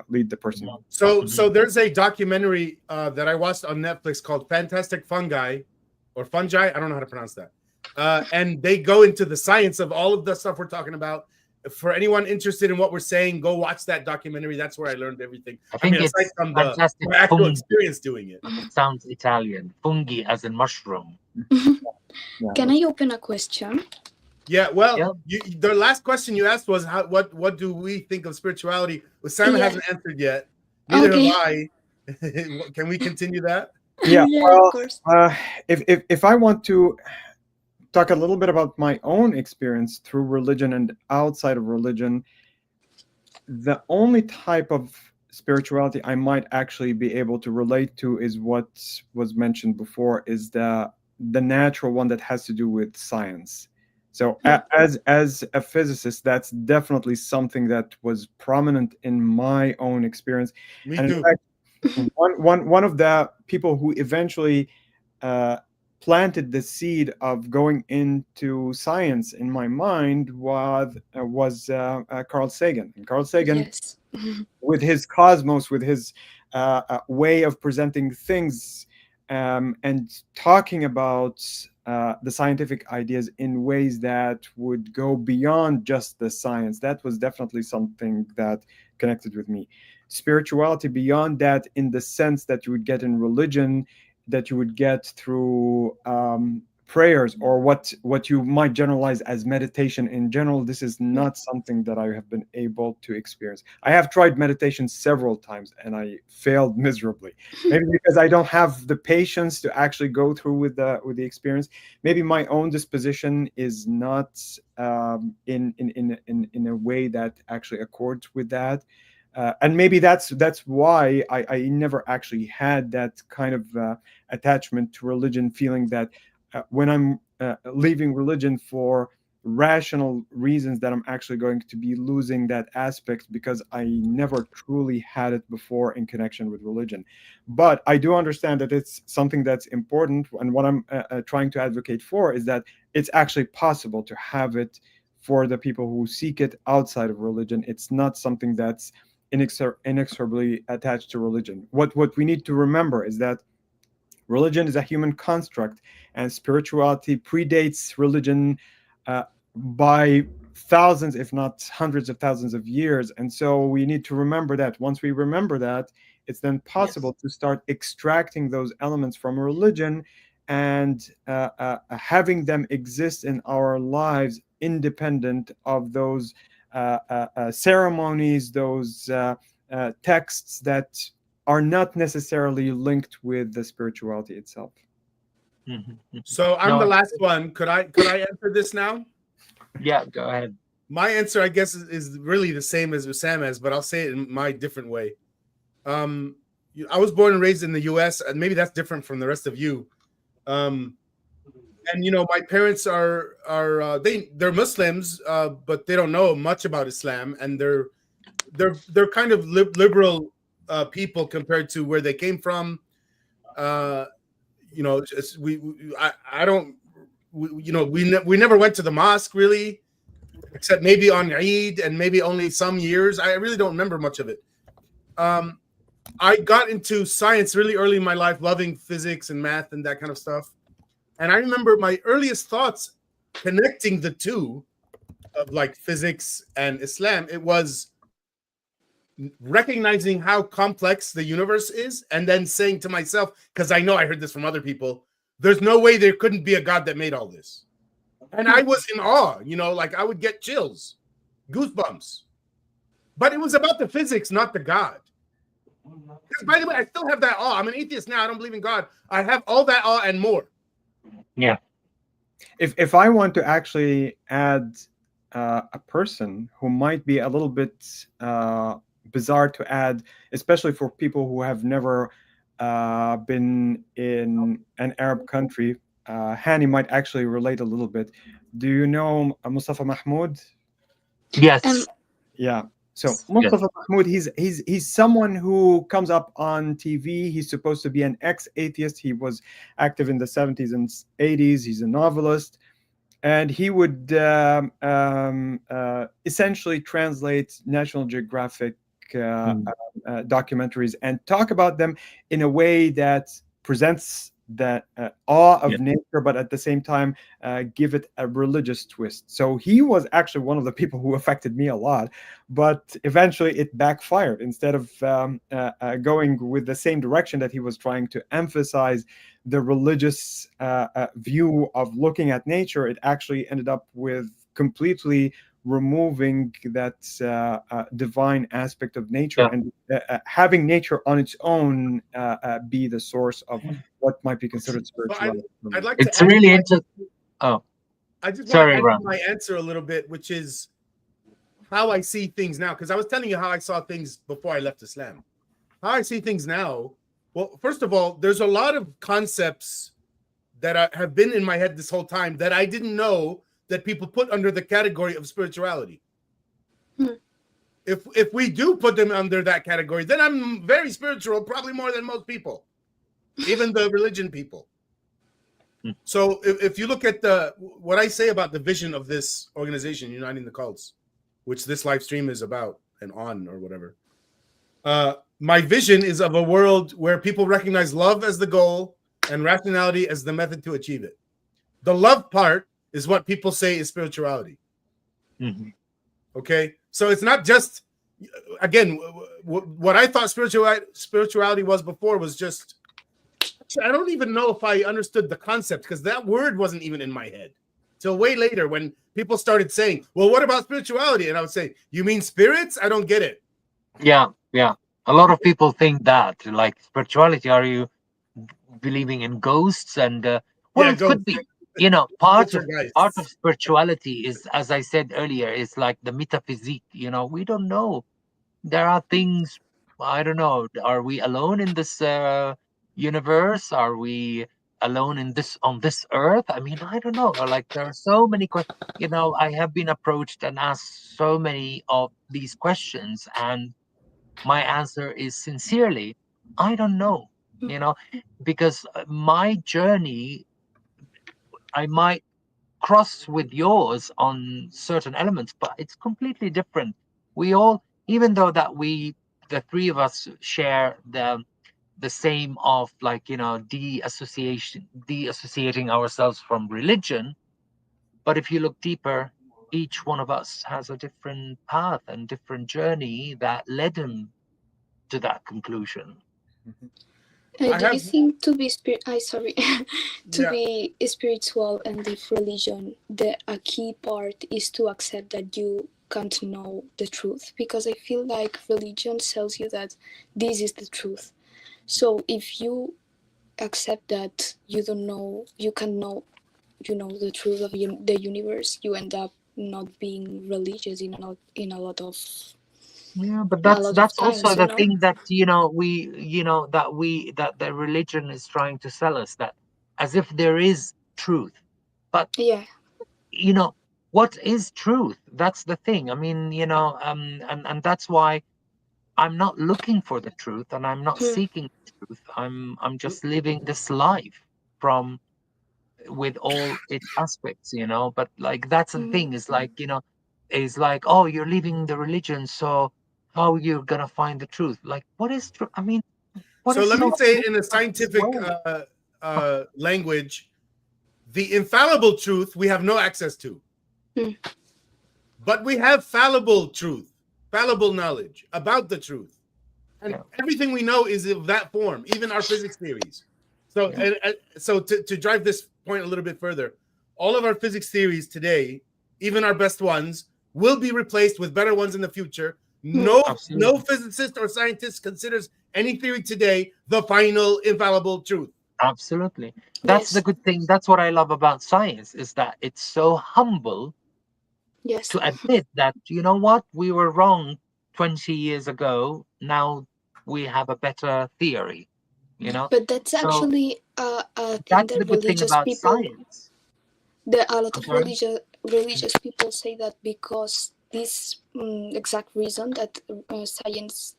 lead the person. So there's a documentary that I watched on Netflix called Fantastic Fungi or Fungi. I don't know how to pronounce that. And they go into the science of all of the stuff we're talking about. For anyone interested in what we're saying, go watch that documentary. That's where I learned everything. I mean, aside from my actual experience doing it. It sounds Italian. Fungi as in mushroom. Can I open a question? Yeah, well, the last question you asked was what do we think of spirituality? Usama hasn't answered yet. Neither have I. Can we continue that? Yeah, well, of course. If I want to talk a little bit about my own experience through religion and outside of religion, the only type of spirituality I might actually be able to relate to is what was mentioned before, is the natural one that has to do with science. So as a physicist, that's definitely something that was prominent in my own experience. Me and too. In fact, one of the people who eventually planted the seed of going into science in my mind was Carl Sagan. And Carl Sagan, Yes. with his cosmos, with his way of presenting things, and talking about the scientific ideas in ways that would go beyond just the science, that was definitely something that connected with me. Spirituality beyond that, in the sense that you would get in religion, that you would get through prayers, or what you might generalize as meditation in general, this is not something that I have been able to experience. I have tried meditation several times and I failed miserably. Maybe because I don't have the patience to actually go through with the experience. Maybe my own disposition is not in a way that actually accords with that. And maybe that's why I never actually had that kind of attachment to religion, feeling that when I'm leaving religion for rational reasons, that I'm actually going to be losing that aspect, because I never truly had it before in connection with religion. But I do understand that it's something that's important, and what I'm trying to advocate for is that it's actually possible to have it for the people who seek it outside of religion. It's not something that's inexorably attached to religion. What we need to remember is that religion is a human construct, and spirituality predates religion by thousands, if not hundreds of thousands of years. And so we need to remember that. Once we remember that, it's then possible to start extracting those elements from religion and having them exist in our lives independent of those ceremonies, those texts that are not necessarily linked with the spirituality itself. So I'm the last one. Could I answer this now? Yeah, go ahead. My answer, I guess, is really the same as Usama's, but I'll say it in my different way. I was born and raised in the U.S., and maybe that's different from the rest of you. And my parents are they're Muslims, but they don't know much about Islam, and they're kind of liberal people compared to where they came from. We never went to the mosque really, except maybe on Eid and maybe only some years. I really don't remember much of it. I got into science really early in my life, loving physics and math and that kind of stuff. And I remember my earliest thoughts connecting the two of like physics and Islam. It was recognizing how complex the universe is, and then saying to myself, because I know I heard this from other people, there's no way there couldn't be a God that made all this. And I was in awe, like I would get chills, goosebumps. But it was about the physics, not the God. Because, by the way, I still have that awe. I'm an atheist now. I don't believe in God. I have all that awe and more. Yeah. If I want to actually add a person who might be a little bit bizarre to add, especially for people who have never been in an Arab country, Hani might actually relate a little bit. Do you know Mustafa Mahmoud? Yes. Yeah. So Mustafa Mahmoud, he's someone who comes up on TV. He's supposed to be an ex-atheist. He was active in the 70s and 80s. He's a novelist. And he would essentially translate National Geographic documentaries and talk about them in a way that presents the awe of nature, but at the same time give it a religious twist. So he was actually one of the people who affected me a lot, but eventually it backfired. Instead of going with the same direction that he was trying to emphasize the religious view of looking at nature, it actually ended up with completely removing that divine aspect of nature and having nature on its own be the source of what might be considered spirituality. I'd like it's to really interesting. Oh, I just sorry, want to add Ram. my answer a little bit, which is how I see things now. Because I was telling you how I saw things before I left Islam. How I see things now. Well, first of all, there's a lot of concepts that have been in my head this whole time that I didn't know that people put under the category of spirituality. If we do put them under that category, then I'm very spiritual, probably more than most people, even the religion people. So if you look at what I say about the vision of this organization, Uniting the Cults, which this live stream is about and on or whatever, my vision is of a world where people recognize love as the goal and rationality as the method to achieve it. The love part is what people say is spirituality. Okay, so it's not just, again, what I thought spirituality was before was just, I don't even know if I understood the concept, because that word wasn't even in my head till way later when people started saying, well, what about spirituality? And I would say, you mean spirits? I don't get it. Yeah. A lot of people think that, like, spirituality, are you believing in ghosts? And well, it could be, part of spirituality is, as I said earlier, is like the metaphysique. We don't know. There are things, I don't know. Are we alone in this universe? Are we alone on this earth? I mean, I don't know. Like, there are so many questions. I have been approached and asked so many of these questions, and my answer is sincerely, I don't know. Because my journey, I might cross with yours on certain elements, but it's completely different. We all, even though that the three of us share the same of, like, deassociating ourselves from religion, but if you look deeper, each one of us has a different path and different journey that led him to that conclusion. Do you think to be be spiritual and live religion, a key part is to accept that you can't know the truth? Because I feel like religion tells you that this is the truth. So if you accept that you don't know, you can know, the truth of the universe, you end up not being religious in a lot of. Yeah, but that's also the thing that that the religion is trying to sell us, that as if there is truth, but what is truth? That's the thing. I mean, and that's why I'm not looking for the truth, and I'm not seeking the truth. I'm just living this life with all its aspects, but, like, that's the thing, is like, is like, oh, you're leaving the religion, so how you're gonna find the truth? Like, what is truth? I mean, so let me say it in a scientific language: the infallible truth we have no access to, but we have fallible truth. fallible knowledge about the truth. And everything we know is of that form, even our physics theories. So, so to drive this point a little bit further, all of our physics theories today, even our best ones, will be replaced with better ones in the future. No physicist or scientist considers any theory today the final infallible truth. Absolutely. That's the good thing. That's what I love about science, is that it's so humble to admit that, you know what, we were wrong 20 years ago. Now we have a better theory, you know. But that's actually a thing That's that the good thing religious about people, science. a lot of religious people say that because this exact reason that science,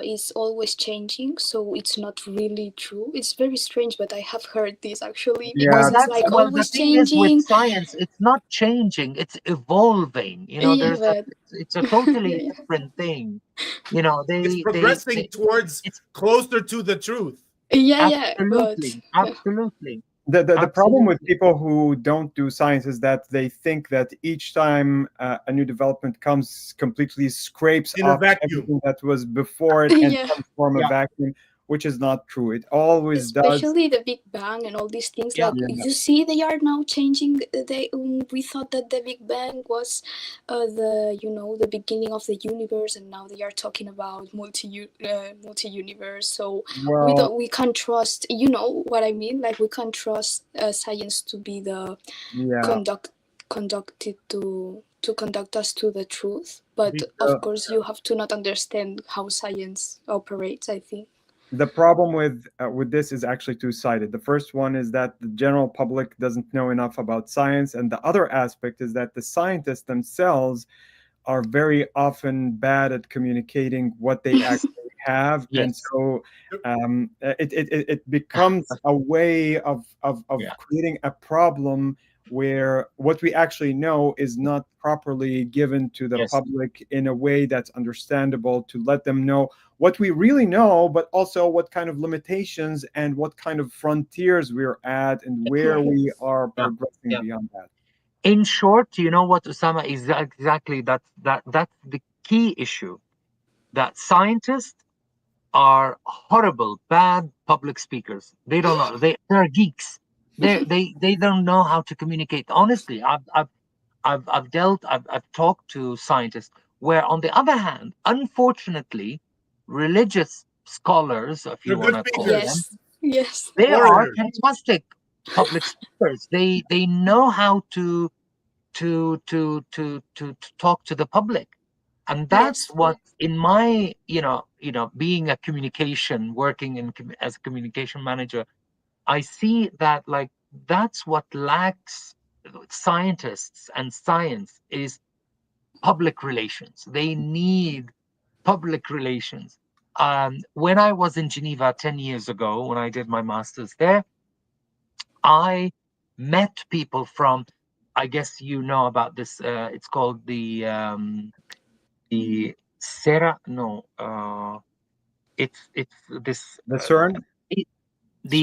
is always changing, so it's not really true. It's very strange, but I have heard this actually, because it's like always the thing is with changing. science, it's not changing, it's evolving. You know, it's a totally different thing. You know, it's progressing towards closer to the truth. Absolutely. The problem with people who don't do science is that they think that each time a new development comes, completely scrapes off everything that was before it and transform a vacuum, which is not true. It always does. Especially the Big Bang and all these things. You see, they are now changing. We thought that the Big Bang was the beginning of the universe, and now they are talking about multi-universe. So we can't trust. You know what I mean? Like, we can't trust science to be the conducted to conduct us to the truth. But of course, you have to not understand how science operates, I think. The problem with this is actually two-sided. The first one is that the general public doesn't know enough about science, and the other aspect is that the scientists themselves are very often bad at communicating what they actually have, and so it becomes a way of creating a problem where what we actually know is not properly given to the public in a way that's understandable, to let them know what we really know, but also what kind of limitations and what kind of frontiers we're at and where we are progressing beyond that. In short, you know what, Usama, is exactly that's the key issue. That scientists are horrible, bad public speakers. They don't know. They're geeks. They don't know how to communicate. Honestly, I've talked to scientists where, on the other hand, unfortunately, religious scholars, if you want to call them, they are fantastic public speakers. They know how to talk to the public, and that's what, in my being a working as a communication manager, I see that, like, that's what lacks scientists and science is public relations. They need public relations. When I was in Geneva 10 years ago, when I did my master's there, I met people from, I guess you know about this, it's called the Sera, no, it's this the CERN, the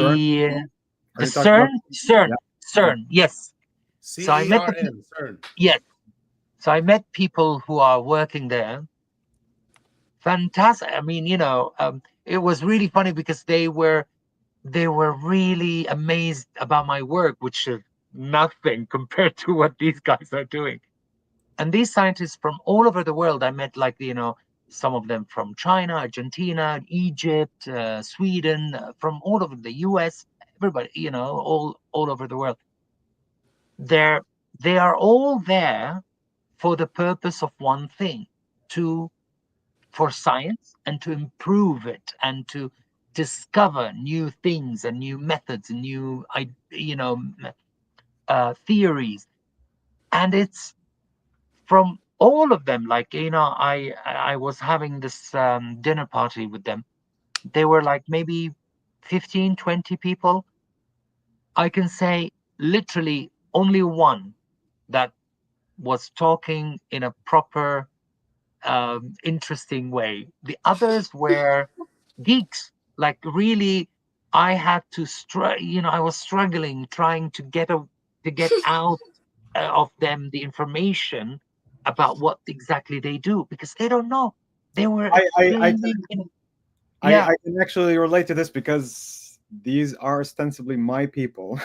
CERN, yes. So I met CERN. Yes. So I met people who are working there. Fantastic. I mean, it was really funny because they were really amazed about my work, which is nothing compared to what these guys are doing. And these scientists from all over the world, I met, like, some of them from China, Argentina, Egypt, Sweden, from all over the US, everybody, all over the world. They are all there for the purpose of one thing, for science, and to improve it, and to discover new things and new methods and new theories. And it's from all of them. Like, I was having this dinner party with them. They were like maybe 15, 20 people. I can say literally only one that was talking in a proper interesting way. The others were geeks. Like, really, I had to I was struggling trying to get out of them the information about what exactly they do, because they don't know. They were I explaining. I can actually relate to this because these are ostensibly my people.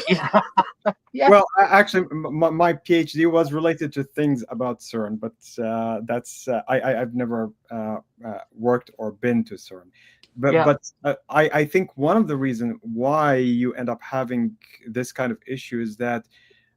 Yeah. Yeah. Well, actually, my PhD was related to things about CERN, but that's I've never worked or been to CERN. Yeah. But I think one of the reasons why you end up having this kind of issue is that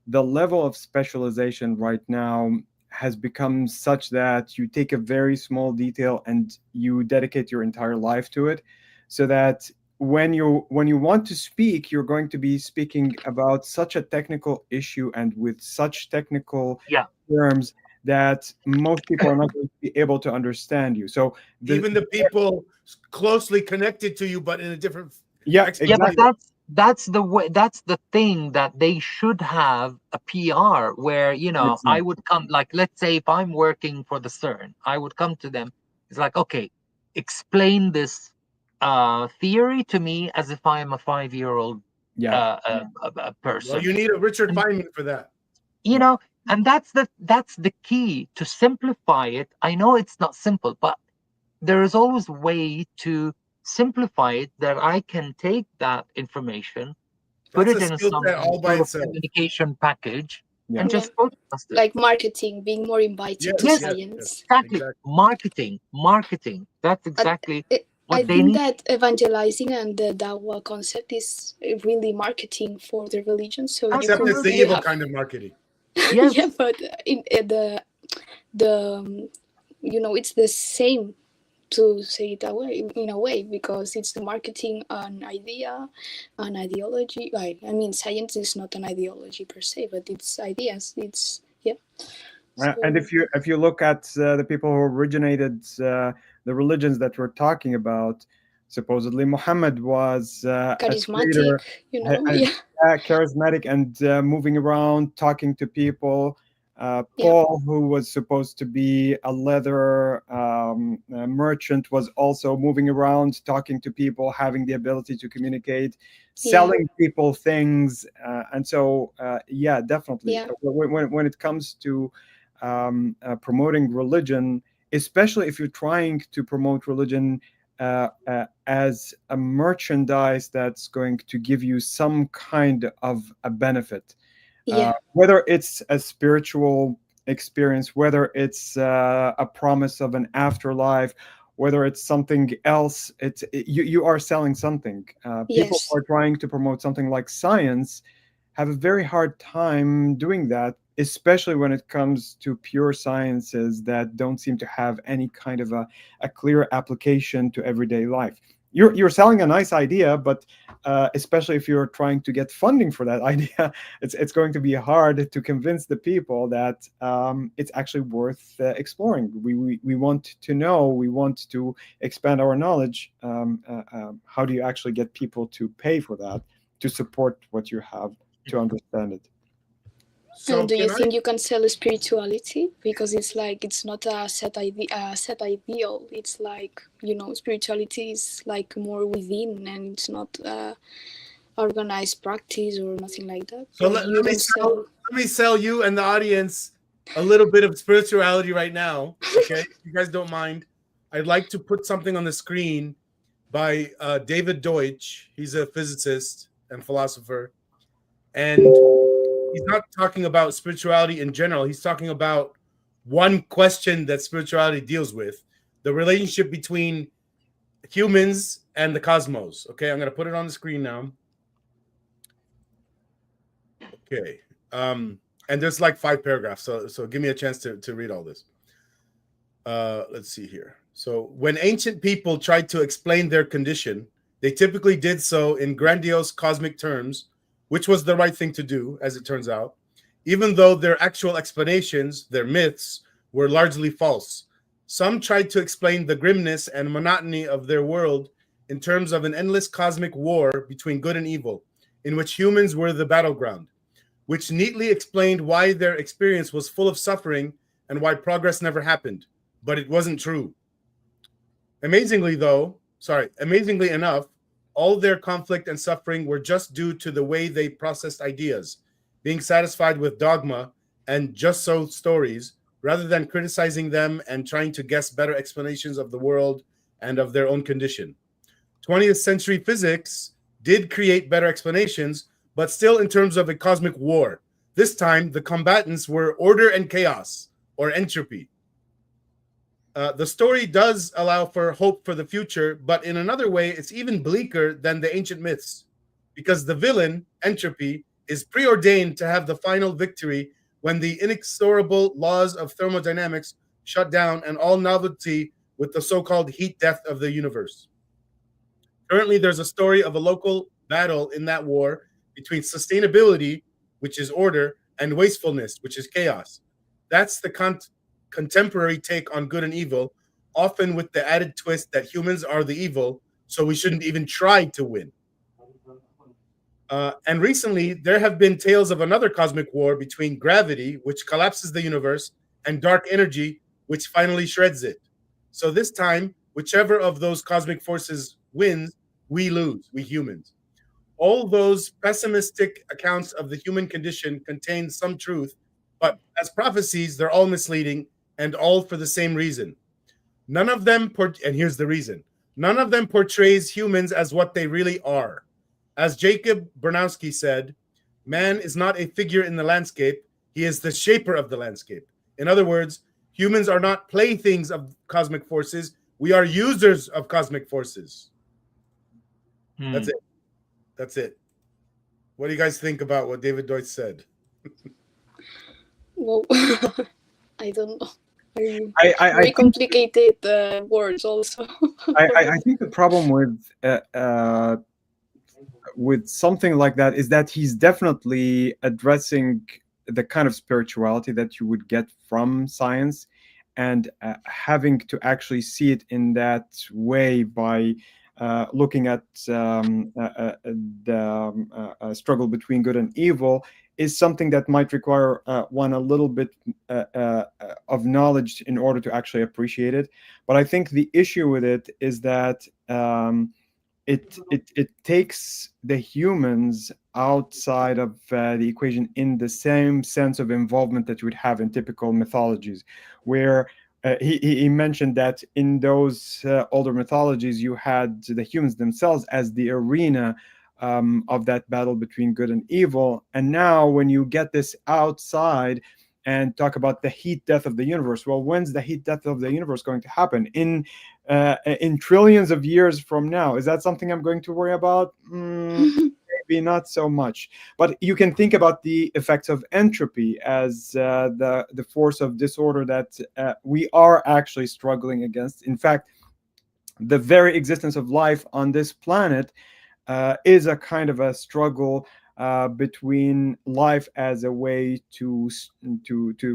the level of specialization right now has become such that you take a very small detail and you dedicate your entire life to it, so that when you want to speak, you're going to be speaking about such a technical issue and with such technical Yeah. terms that most people are not going to be able to understand you. So Even the people closely connected to you, but in a different yeah, Yeah, but exactly. that's the way, that's the thing, that they should have a PR where, I Exactly. would come, like, let's say if I'm working for the CERN, I would come to them. It's like, okay, explain this theory to me as if I am a 5-year-old Yeah, Well, person. you need a Richard And, Feynman for that. you and that's the key to simplify it. I know it's not simple, but there is always a way to simplify it, that I can take that information, put That's it a in skill some set all by sort of itself. communication package, yeah. and Yeah, just broadcast it. like marketing, being more inviting to Yes, Yes, yes, science. yes, exactly. exactly. Marketing. That's And exactly I what they think need. that evangelizing and the Dawa concept is really marketing for the religion. So Except it's the Absolutely. you evil have kind of marketing. yeah, Yes. but in the it's the same, to say it that way, in a way, because it's the marketing an idea, an ideology. I mean, science is not an ideology per se, but it's ideas. It's yeah. And So if you look at the people who originated the religions that we're talking about, supposedly Muhammad was a charismatic, trader, and, yeah, charismatic, and moving around talking to people. yeah, Paul, who was supposed to be a leather merchant, was also moving around talking to people, having the ability to communicate, yeah, selling people things, and so yeah, definitely. yeah, When it comes to promoting religion, especially if you're trying to promote religion as a merchandise that's going to give you some kind of a benefit, yeah, whether it's a spiritual experience, whether it's a promise of an afterlife, whether it's something else. You are selling something. People yes, who are trying to promote something like science have a very hard time doing that, especially when it comes to pure sciences that don't seem to have any kind of a clear application to everyday life. You're selling a nice idea, but especially if you're trying to get funding for that idea, it's going to be hard to convince the people that it's actually worth exploring. We want to know, we want to expand our knowledge. How do you actually get people to pay for that, to support what you have, to understand it? So And do you can I? think you can sell spirituality? Because it's like it's not a set idea, a set ideal. It's like spirituality is like more within, and it's not organized practice or nothing like that. So Like you let me don't sell sell. you and the audience a little bit of spirituality right now. Okay, if you guys don't mind, I'd like to put something on the screen by David Deutsch. He's a physicist and philosopher, and he's not talking about spirituality in general. He's talking about one question that spirituality deals with: the relationship between humans and the cosmos. Okay, I'm gonna put it on the screen now. Okay. And there's like 5 paragraphs, so give me a chance to read all this. Let's see here. So when ancient people tried to explain their condition, they typically did so in grandiose cosmic terms, which was the right thing to do, as it turns out, even though their actual explanations, their myths, were largely false. Some tried to explain the grimness and monotony of their world in terms of an endless cosmic war between good and evil, in which humans were the battleground, which neatly explained why their experience was full of suffering and why progress never happened. But it wasn't true. Amazingly enough, all their conflict and suffering were just due to the way they processed ideas, being satisfied with dogma and just so stories rather than criticizing them and trying to guess better explanations of the world and of their own condition. 20th century physics did create better explanations, but still in terms of a cosmic war. This time, the combatants were order and chaos, or entropy. The story does allow for hope for the future, but in another way, it's even bleaker than the ancient myths, because the villain, entropy, is preordained to have the final victory when the inexorable laws of thermodynamics shut down and all novelty with the so-called heat death of the universe. Currently, there's a story of a local battle in that war between sustainability, which is order, and wastefulness, which is chaos. That's the contemporary take on good and evil, often with the added twist that humans are the evil, so we shouldn't even try to win. And recently, there have been tales of another cosmic war between gravity, which collapses the universe, and dark energy, which finally shreds it. So this time, whichever of those cosmic forces wins, we lose, we humans. All those pessimistic accounts of the human condition contain some truth, but as prophecies, they're all misleading and all for the same reason. None of them, and here's the reason, none of them portrays humans as what they really are. As Jacob Bernowski said, man is not a figure in the landscape, he is the shaper of the landscape. In other words, humans are not playthings of cosmic forces, we are users of cosmic forces. That's it. That's it. What do you guys think about what David Deutsch said? Well, I don't know. I Very complicated words also. I think the problem with something like that is that he's definitely addressing the kind of spirituality that you would get from science, and having to actually see it in that way by looking at the struggle between good and evil is something that might require one a little bit of knowledge in order to actually appreciate it. But I think the issue with it is that it takes the humans outside of the equation in the same sense of involvement that you would have in typical mythologies, where he mentioned that in those older mythologies you had the humans themselves as the arena of that battle between good and evil. And now when you get this outside and talk about the heat death of the universe, well, when's the heat death of the universe going to happen? In trillions of years from now. Is that something I'm going to worry about? Maybe not so much. But you can think about the effects of entropy as the force of disorder that we are actually struggling against. In fact, the very existence of life on this planet is a kind of a struggle between life as a way to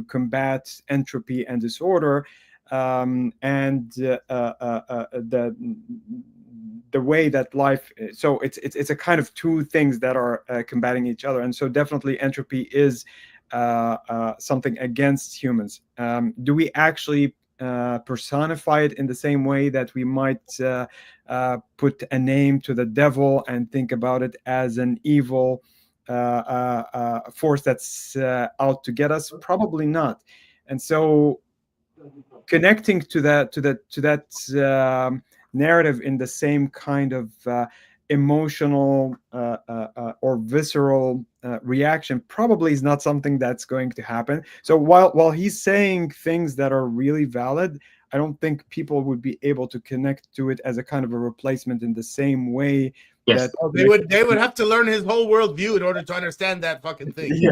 combat entropy and disorder, and the way that life. So it's a kind of two things that are combating each other, and so definitely entropy is something against humans. Do we actually personify it in the same way that we might put a name to the devil and think about it as an evil force that's out to get us? Probably not. And so connecting to that narrative in the same kind of emotional or visceral reaction probably is not something that's going to happen. So while he's saying things that are really valid, I don't think people would be able to connect to it as a kind of a replacement in the same way. Yes. That they would have to learn his whole worldview in order to understand that fucking thing. Yeah.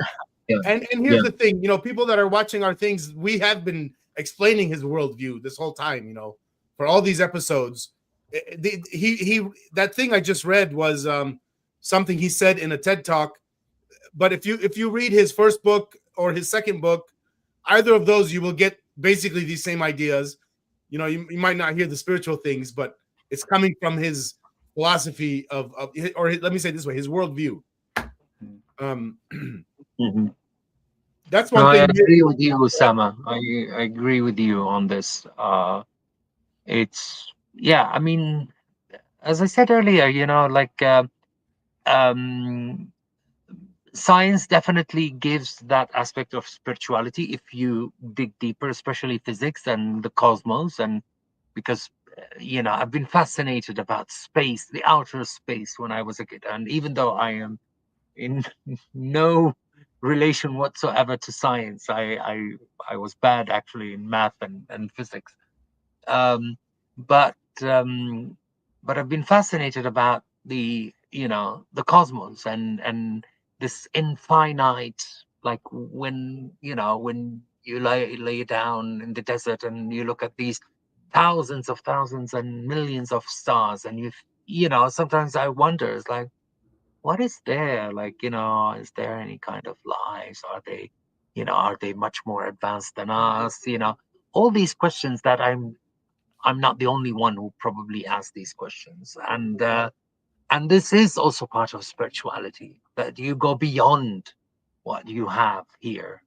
And here's the thing, people that are watching our things, we have been explaining his worldview this whole time, for all these episodes. That thing I just read was something he said in a TED talk. But if you read his first book or his second book, either of those, you will get basically these same ideas. You might not hear the spiritual things, but it's coming from his philosophy or let me say it this way, his worldview. That's one thing. I agree with you, Usama. I agree with you on this. It's I mean, as I said earlier, science definitely gives that aspect of spirituality if you dig deeper, especially physics and the cosmos. And because I've been fascinated about space, the outer space, when I was a kid. And even though I am in no relation whatsoever to science, I was bad actually in math and physics. um, but um, but I've been fascinated about the cosmos and this infinite, like when you lay down in the desert and you look at these thousands and millions of stars, and sometimes I wonder, it's like, what is there? Like, is there any kind of lives? Are they much more advanced than us? All these questions that I'm not the only one who probably asks these questions. And this is also part of spirituality, that you go beyond what you have here.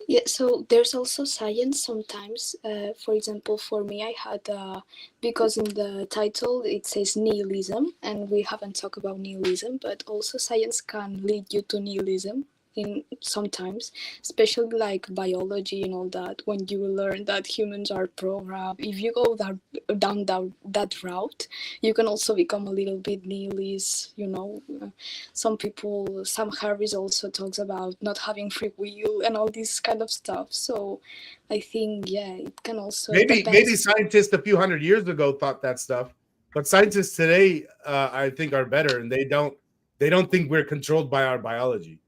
Yeah, so there's also science sometimes. For example, for me, I had, because in the title it says nihilism, and we haven't talked about nihilism, but also science can lead you to nihilism in sometimes, especially like biology and all that. When you learn that humans are programmed, if you go down that route, you can also become a little bit nihilist. Sam Harris also talks about not having free will and all this kind of stuff. So I think, yeah, it can also maybe scientists a few hundred years ago thought that stuff, but scientists today, I think, are better, and they don't think we're controlled by our biology.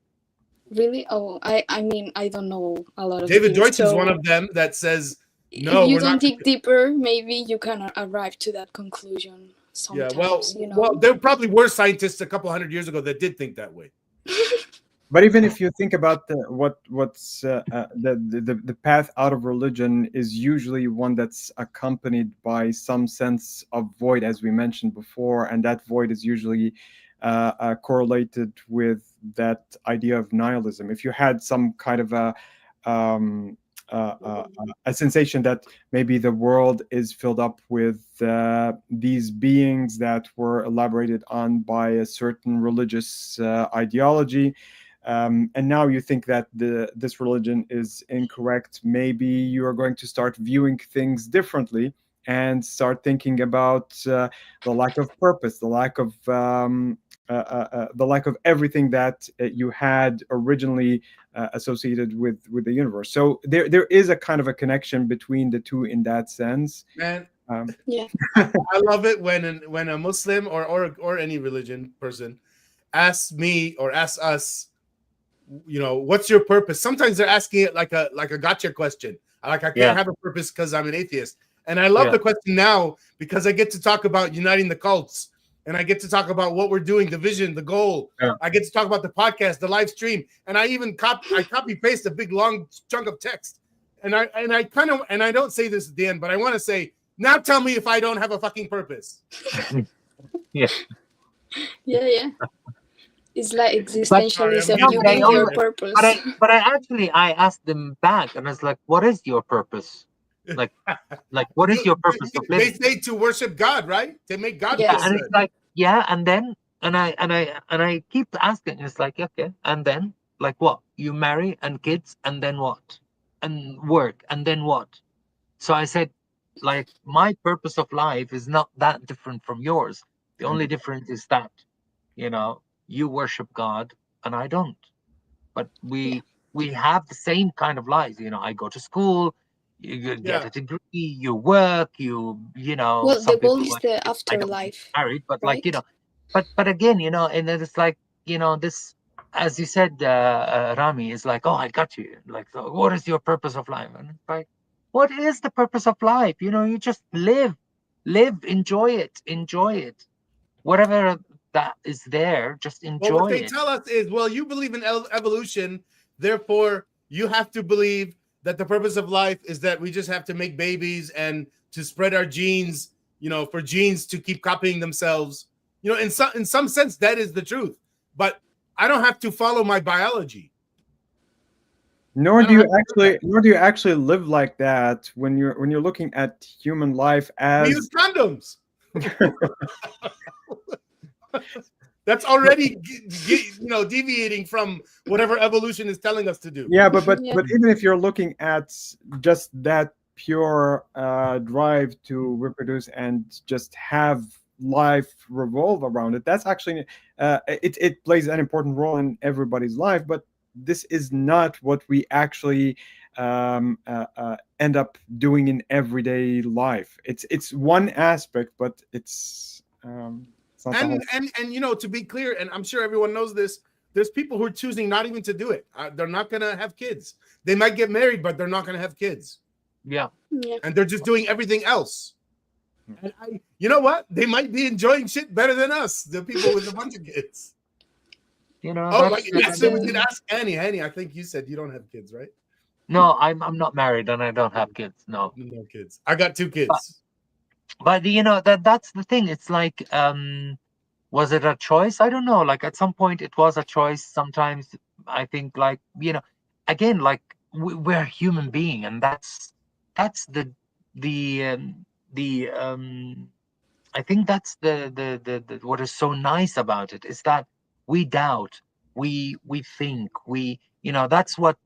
Really? Oh, I mean, I don't know a lot of David things. Deutsch is one of them that says, no, if you we're don't not. dig deeper, maybe you can arrive to that conclusion sometimes. Yeah, well, there probably were scientists a couple hundred years ago that did think that way. But even if you think about what's the path out of religion is usually one that's accompanied by some sense of void, as we mentioned before, and that void is usually correlated with that idea of nihilism. If you had some kind of a sensation that maybe the world is filled up with these beings that were elaborated on by a certain religious ideology, and now you think that this religion is incorrect, maybe you are going to start viewing things differently and start thinking about the lack of purpose, the lack of everything that you had originally associated with the universe. So there is a kind of a connection between the two in that sense. Man, yeah, I love it when a Muslim or any religion person asks me or asks us, what's your purpose? Sometimes they're asking it like a gotcha question. I can't have a purpose because I'm an atheist. And I love the question now because I get to talk about uniting the cults, and I get to talk about what we're doing, the vision, the goal. Yeah. I get to talk about the podcast, the live stream, and I even copy paste a big long chunk of text. And I don't say this at the end, but I want to say, now tell me if I don't have a fucking purpose. Yeah. It's like existentialism. But, you being your purpose. But I asked them back, and I was like, what is your purpose? Like what is your purpose of living? They say to worship God, right? To make God Yeah, feel and good. it's like, yeah, and then I keep asking, it's like, okay, and then, like, what? You marry and kids, and then what? And work, and then what? So I said, like, my purpose of life is not that different from yours. The only difference is that, you worship God and I don't. But we have the same kind of lives. I go to school, you get a degree, you work, well, some the goal people is like, the I don't afterlife, get married, but right? but again, and then it's like, this, as you said, Rami, is like, oh, I got you. Like, so what is your purpose of life? And it's like, what is the purpose of life? You just live, enjoy it. Whatever that is there, just enjoy Well, what they it. tell us is, well, you believe in evolution, therefore you have to believe that the purpose of life is that we just have to make babies and to spread our genes, for genes to keep copying themselves. In some sense, that is the truth. But I don't have to follow my biology. Nor do you actually live like that when you're looking at human life as we use condoms. That's already deviating from whatever evolution is telling us to do. Yeah, but Yeah. but even if you're looking at just that pure drive to reproduce and just have life revolve around it, that's actually it plays an important role in everybody's life. But this is not what we actually end up doing in everyday life. It's one aspect, but it's not the whole. And to be clear, and I'm sure everyone knows this, there's people who are choosing not even to do it. They're not going to have kids. They might get married, but they're not going to have kids. Yeah. And they're just doing everything else. And you know what? They might be enjoying shit better than us, the people with a bunch of kids. Actually, we could ask Annie. Annie, I think you said you don't have kids, right? No, I'm not married and I don't have kids. No kids. I got 2 kids. But that's the thing. It's like, was it a choice? I don't know. Like at some point it was a choice. Sometimes I think again, like we're a human being, and that's the I think that's the what is so nice about it is that we doubt, we think, that's what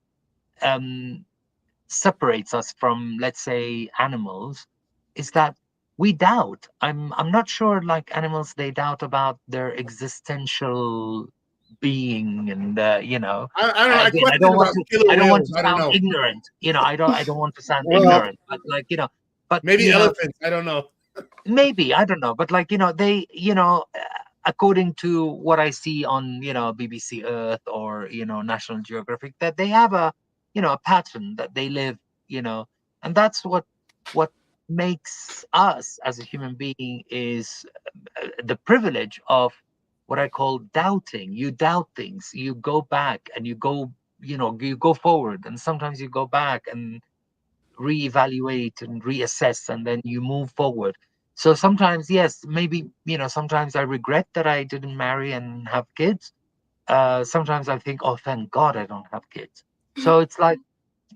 separates us from, let's say, animals, is that we doubt. I'm not sure, like animals, they doubt about their existential being, and I don't know. again, I don't want to sound ignorant. I don't want to sound ignorant, but but maybe elephants. I don't know. Maybe, I don't know, but they, according to what I see on BBC Earth or National Geographic, that they have a pattern that they live, and that's what makes us as a human being is the privilege of what I call doubting. You doubt things, you go back and you go forward, and sometimes you go back and reevaluate and reassess, and then you move forward. So sometimes, yes, maybe sometimes I regret that I didn't marry and have kids. Sometimes I think, oh, thank God I don't have kids. So it's like,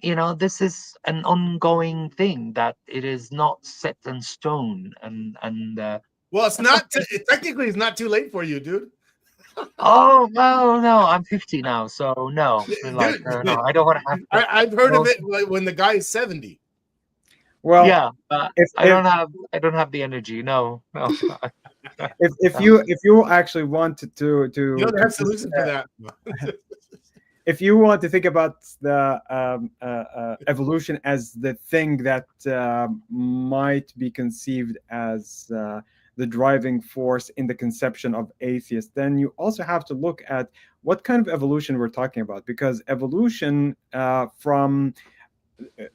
this is an ongoing thing, that it is not set in stone. And well, it's not technically it's not too late for you, dude. Oh, well, no, I'm 50 now, so no. Like, no, I don't want to have. I've heard of it like when the guy is 70. Well, yeah, I don't have the energy. No. if you actually want to they have solutions for that. If you want to think about the evolution as the thing that might be conceived as the driving force in the conception of atheists, then you also have to look at what kind of evolution we're talking about, because evolution from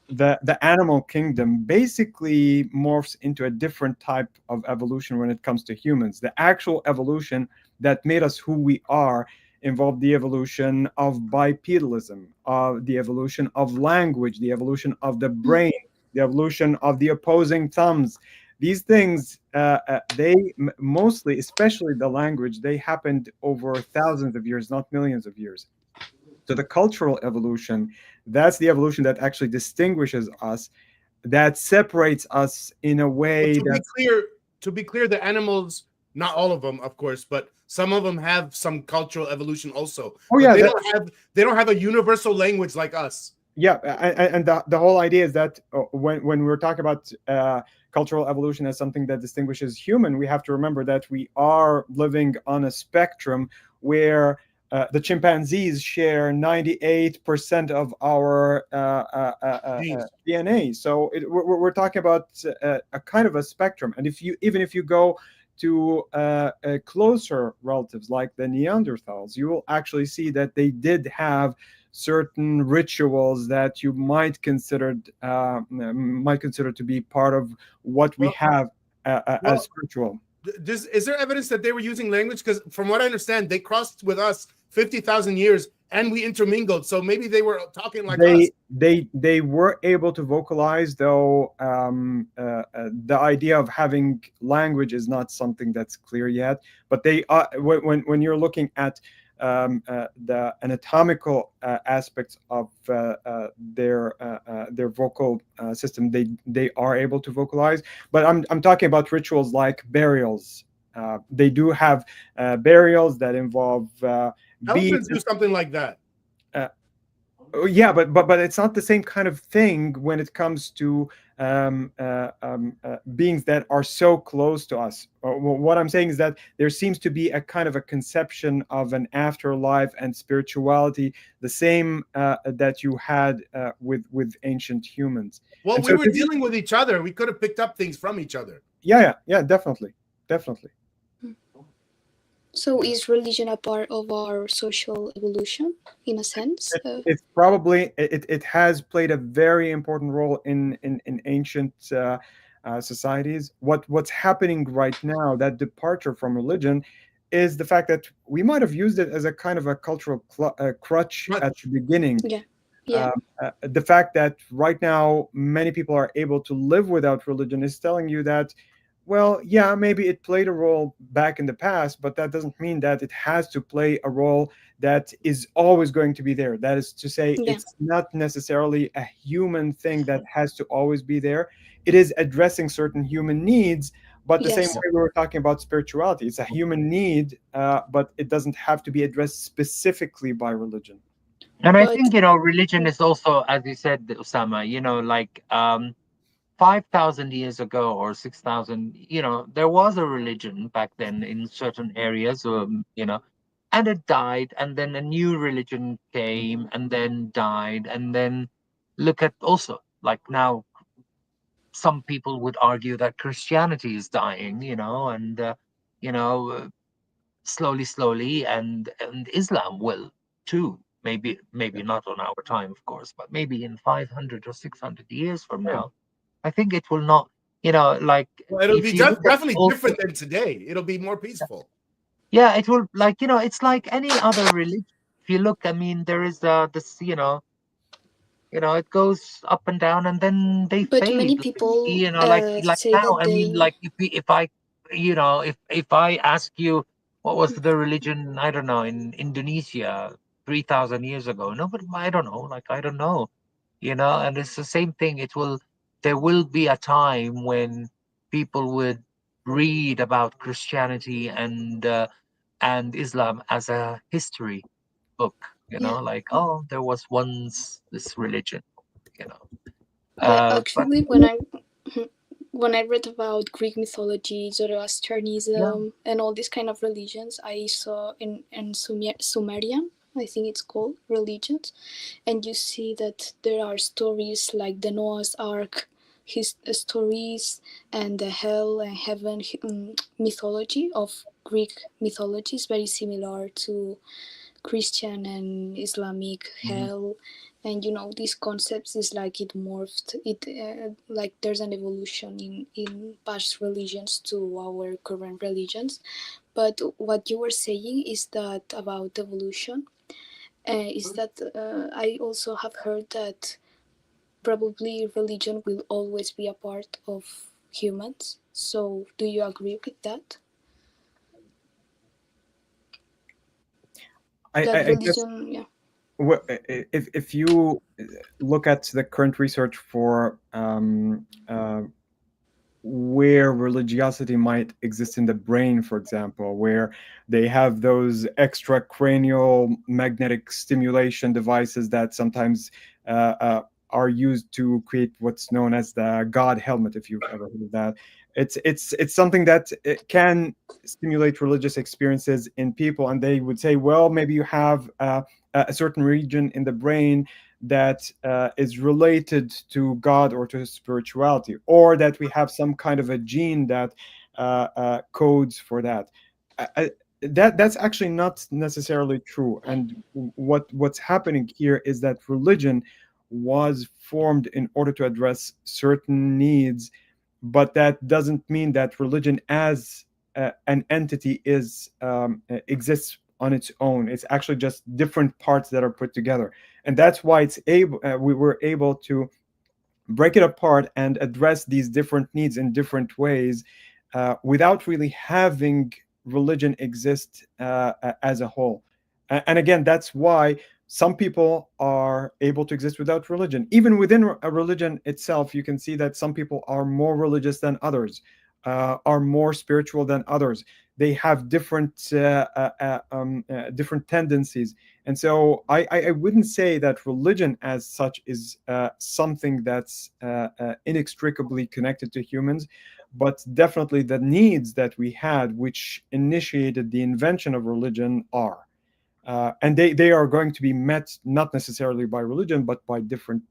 the animal kingdom basically morphs into a different type of evolution when it comes to humans. The actual evolution that made us who we are involved the evolution of bipedalism, the evolution of language, the evolution of the brain, the evolution of the opposing thumbs. These things, they mostly, especially the language, they happened over thousands of years, not millions of years. So the cultural evolution, that's the evolution that actually distinguishes us, that separates us in a way to be clear, the animals, not all of them, of course, but some of them have some cultural evolution also. Oh, yeah, they don't have a universal language like us. Yeah, and the whole idea is that when we're talking about cultural evolution as something that distinguishes human, we have to remember that we are living on a spectrum where the chimpanzees share 98% of our DNA. So we're talking about a kind of a spectrum. And even if you go to closer relatives like the Neanderthals, you will actually see that they did have certain rituals that you might consider to be part of what we have as spiritual. Is there evidence that they were using language? Because from what I understand, they crossed with us 50,000 years and we intermingled. So maybe they were talking like us. They were able to vocalize, though the idea of having language is not something that's clear yet. But they are, when you're looking at the anatomical aspects of their vocal system, they are able to vocalize. But I'm talking about rituals like burials, They do have burials that involve Elephants beasts. do something like that. Yeah, but it's not the same kind of thing when it comes to beings that are so close to us. What I'm saying is that there seems to be a kind of a conception of an afterlife and spirituality, the same that you had with ancient humans. Well, And we so were dealing with each other. We could have picked up things from each other. Yeah, definitely. So is religion a part of our social evolution, in a sense? It's probably it has played a very important role in ancient societies. What's happening right now, that departure from religion, is the fact that we might have used it as a kind of a cultural crutch at the beginning. Yeah. The fact that right now many people are able to live without religion is telling you that, well, yeah, maybe it played a role back in the past, but that doesn't mean that it has to play a role that is always going to be there. That is to say, it's not necessarily a human thing that has to always be there. It is addressing certain human needs, but the same way we were talking about spirituality, it's a human need, but it doesn't have to be addressed specifically by religion. And I think, religion is also, as you said, Usama, like 5,000 years ago or 6,000, there was a religion back then in certain areas, and it died. And then a new religion came and then died. And then look at also, like now, some people would argue that Christianity is dying, slowly, and Islam will too. Maybe not on our time, of course, but maybe in 500 or 600 years from now. I think it will not, like. Well, it'll be definitely also, different than today. It'll be more peaceful. Yeah, it will, like, it's like any other religion. If you look, I mean, there is this, it goes up and down, and then they but fade. many people Like say now, that I mean, like if I, if I ask you what was the religion, I don't know, in Indonesia 3,000 years ago, no, but I don't know, like I don't know. And it's the same thing. There will be a time when people would read about Christianity and Islam as a history book, like, oh, there was once this religion, But actually, when I read about Greek mythology, Zoroastrianism, and all these kind of religions, I saw in Sumerian, I think it's called, religions, and you see that there are stories like the Noah's Ark, his stories, and the hell and heaven mythology of Greek mythology is very similar to Christian and Islamic hell, and these concepts is like it morphed. Like there's an evolution in past religions to our current religions. But what you were saying is that about evolution, is that I also have heard that probably religion will always be a part of humans. So do you agree with that? Religion, if you look at the current research for where religiosity might exist in the brain, for example, where they have those extracranial magnetic stimulation devices that sometimes are used to create what's known as the God helmet, if you've ever heard of that. It's something that it can stimulate religious experiences in people, and they would say, well, maybe you have a certain region in the brain that is related to God or to spirituality, or that we have some kind of a gene that codes for that. That's actually not necessarily true. And what's happening here is that religion was formed in order to address certain needs, but that doesn't mean that religion as an entity exists on its own. It's actually just different parts that are put together, and that's why we were able to break it apart and address these different needs in different ways without really having religion exist as a whole. And again, that's why some people are able to exist without religion. Even within a religion itself, you can see that some people are more religious than others. are more spiritual than others. They have different different tendencies, and so I wouldn't say that religion as such is something that's inextricably connected to humans, but definitely the needs that we had, which initiated the invention of religion, are. And they are going to be met not necessarily by religion, but by different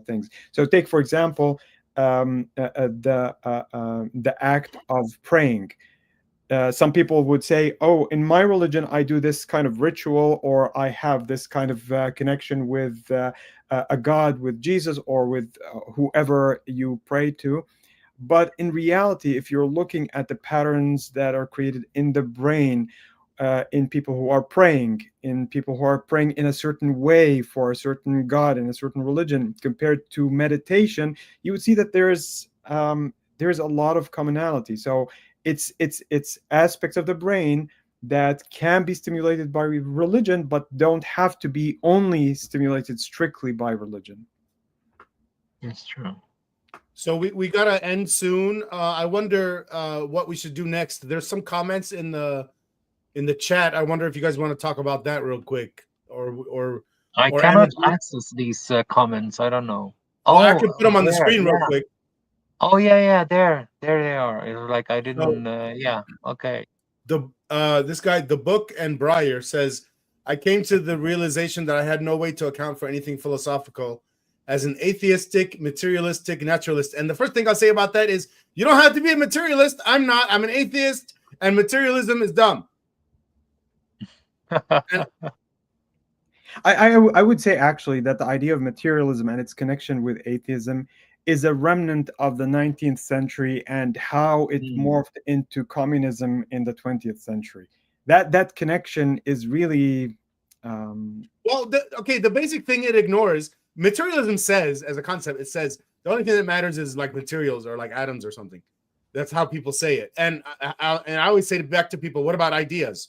things. So take, for example, the act of praying. Some people would say, oh, in my religion, I do this kind of ritual, or I have this kind of connection with a God, with Jesus, or with whoever you pray to. But in reality, if you're looking at the patterns that are created in the brain, in people who are praying, in a certain way for a certain God in a certain religion, compared to meditation, you would see that there's a lot of commonality. So it's aspects of the brain that can be stimulated by religion, but don't have to be only stimulated strictly by religion. It's true. So we gotta end soon. I wonder what we should do next. There's some comments in the chat. I wonder if you guys want to talk about that real quick, or I cannot access these comments. I don't know. Oh, I could put them on the screen real quick. Oh yeah, there they are. It's like I didn't. Yeah, okay. This guy, the book and Breyer, says, I came to the realization that I had no way to account for anything philosophical as an atheistic, materialistic naturalist. And the first thing I'll say about that is, you don't have to be a materialist. I'm not. I'm an atheist, and materialism is dumb. I would say actually that the idea of materialism and its connection with atheism is a remnant of the 19th century and how it morphed into communism in the 20th century. That connection is really well, the basic thing it ignores, materialism says, as a concept, it says the only thing that matters is like materials or like atoms or something. That's how people say it. And I always say back to people, what about ideas?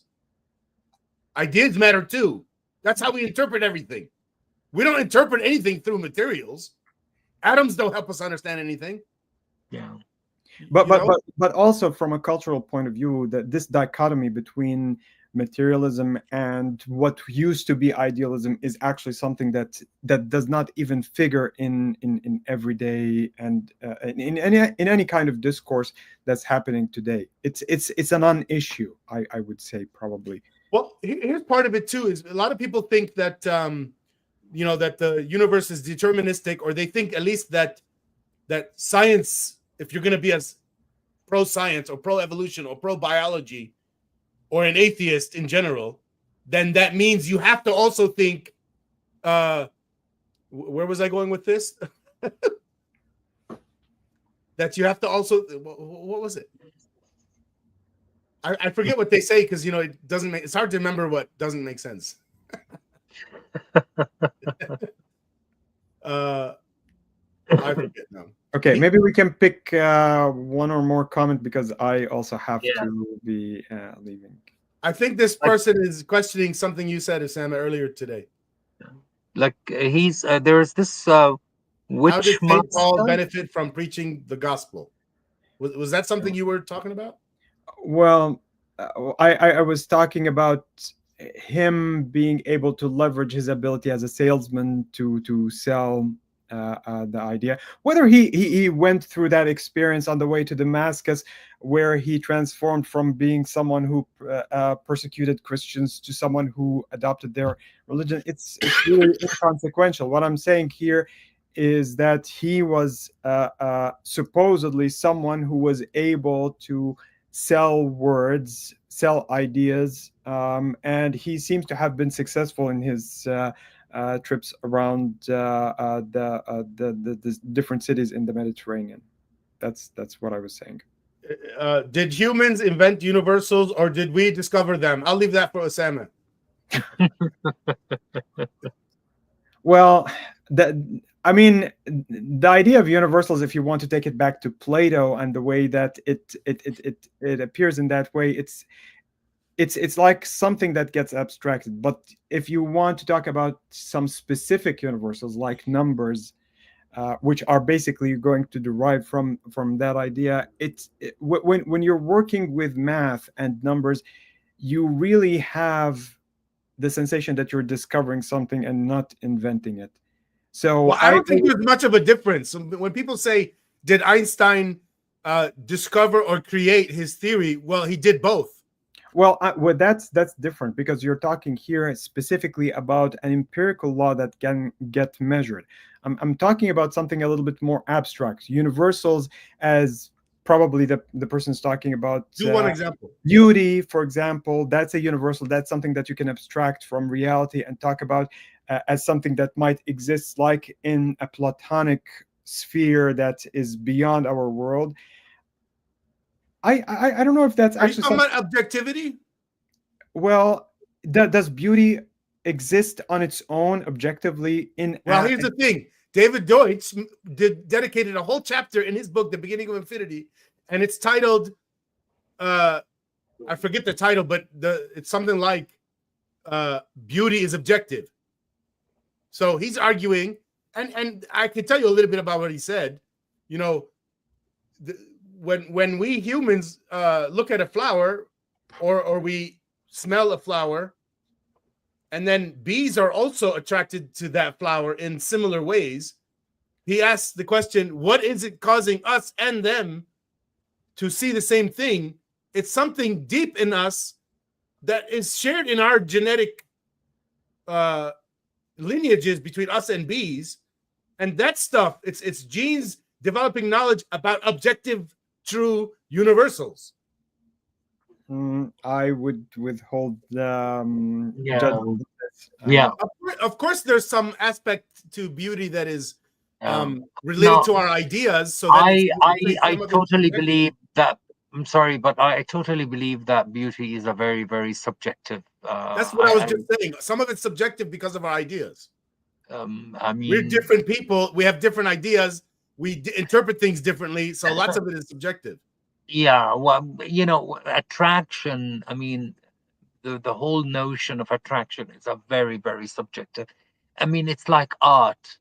Ideas matter too. That's how we interpret everything. We don't interpret anything through materials. Atoms don't help us understand anything. Yeah. But also from a cultural point of view, that this dichotomy between materialism and what used to be idealism is actually something that does not even figure in everyday and in any kind of discourse that's happening today. It's a non-issue, I would say, probably. Well, here's part of it too, is a lot of people think that that the universe is deterministic, or they think at least that science, if you're going to be as pro-science or pro-evolution or pro-biology or an atheist in general, then that means you have to also think, where was I going with this? That you have to also, what was it? I forget what they say, because it doesn't make, it's hard to remember what doesn't make sense. I forget now. Okay, maybe we can pick one or more comment, because I also have to be leaving. I think this person is questioning something you said, Usama, earlier today. Like he's there's this which how did St. Paul benefit from preaching the gospel? Was that something you were talking about? Well, I was talking about him being able to leverage his ability as a salesman to sell the idea. Whether he went through that experience on the way to Damascus, where he transformed from being someone who persecuted Christians to someone who adopted their religion, it's really inconsequential. What I'm saying here is that he was supposedly someone who was able to sell words, sell ideas, and he seems to have been successful in his trips around the different cities in the Mediterranean. That's what I was saying. Did humans invent universals, or did we discover them? I'll leave that for Usama. Well, the idea of universals, if you want to take it back to Plato and the way that it appears in that way, it's like something that gets abstracted. But if you want to talk about some specific universals like numbers, which are basically going to derive from that idea. When you're working with math and numbers, you really have the sensation that you're discovering something and not inventing it. So well, I don't think there's much of a difference when people say, "Did Einstein discover or create his theory?" Well, he did both. Well, that's different, because you're talking here specifically about an empirical law that can get measured. I'm talking about something a little bit more abstract, universals, as probably the person's talking about. Do one example. Beauty, for example, that's a universal. That's something that you can abstract from reality and talk about as something that might exist, like in a Platonic sphere that is beyond our world. I don't know if that's Are you actually talking about objectivity? Well, does beauty exist on its own objectively in Well, here's the thing. David Deutsch dedicated a whole chapter in his book, The Beginning of Infinity, and it's titled, I forget the title, but it's something like Beauty is Objective. So he's arguing, and I can tell you a little bit about what he said. You know, when we humans look at a flower or we smell a flower, and then bees are also attracted to that flower in similar ways, he asks the question, what is it causing us and them to see the same thing? It's something deep in us that is shared in our genetic lineages between us and bees, and that stuff, it's genes developing knowledge about objective, true universals. I would withhold Yeah. judgment. Yeah. Of course, there's some aspect to beauty that is related to our ideas. So I that totally believe that. I'm sorry, but I totally believe that beauty is a very, very subjective. That's what I was just saying. Some of it's subjective because of our ideas. I mean, We're different people. We have different ideas. We interpret things differently. So lots of it is subjective. Yeah, well, you know, attraction. I mean, the whole notion of attraction is a very, very subjective. I mean, it's like art.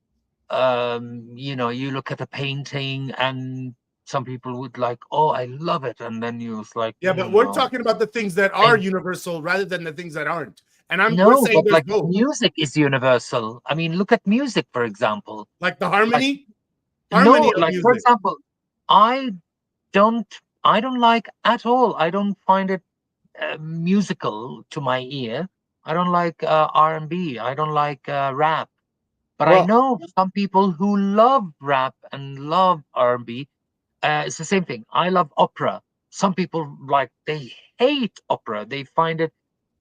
You know, you look at a painting and some people would like, oh, I love it, and then you was like, yeah, but we're talking about the things that are universal rather than the things that aren't. And we're saying but like both. music is universal. I mean, look at music, for example. Like the harmony. Like for example, I don't like at all. I don't find it musical to my ear. I don't like R&B. I don't like rap. But I know some people who love rap and love R&B. It's the same thing. I love opera. Some people they hate opera. They find it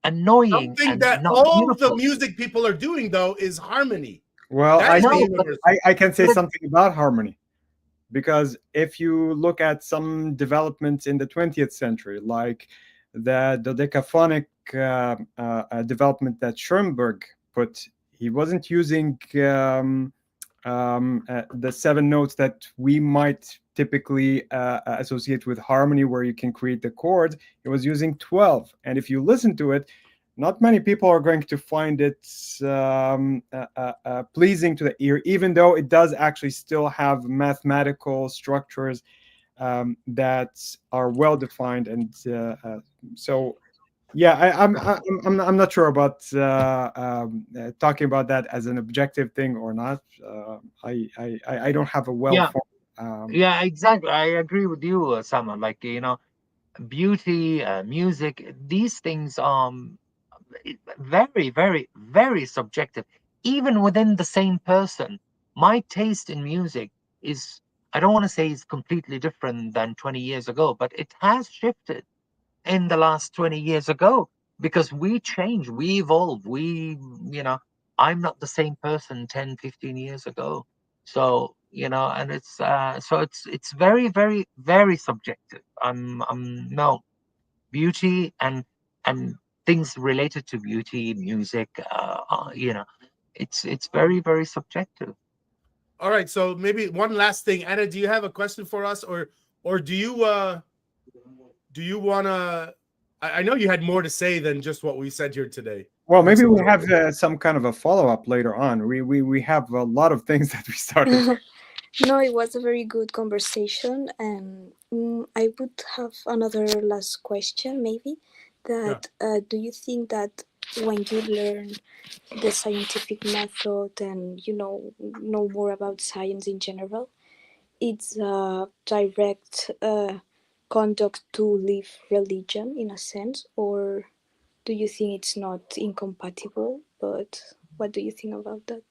annoying. Something and that not all beautiful. the music people are doing, though, is harmony. Well, I can say but something about harmony, because if you look at some developments in the 20th century, like the dodecaphonic development that Schoenberg put, he wasn't using the 7 notes that we might typically associate with harmony, where you can create the chords. He was using 12, and if you listen to it, not many people are going to find it pleasing to the ear, even though it does actually still have mathematical structures that are well defined. And so, yeah, I'm not sure about talking about that as an objective thing or not. I don't have a yeah, exactly. I agree with you, Usama. Like, you know, beauty, music, these things very, very, very subjective. Even within the same person, my taste in music is, I don't want to say it's completely different than 20 years ago, but it has shifted in the last 20 years ago, because we change, we evolve, you know, I'm not the same person 10, 15 years ago. So, you know, and it's it's very, very, very subjective. No, beauty and things related to beauty, music, you know, it's very, very subjective. All right, so maybe one last thing, Anna. Do you have a question for us, or do you want to? I know you had more to say than just what we said here today. Well, maybe we have some kind of a follow-up later on. We have a lot of things that we started. No, it was a very good conversation, and I would have another last question, maybe. That do you think that when you learn the scientific method and know more about science in general, it's a direct conduct to live religion in a sense, or do you think it's not incompatible? But what do you think about that?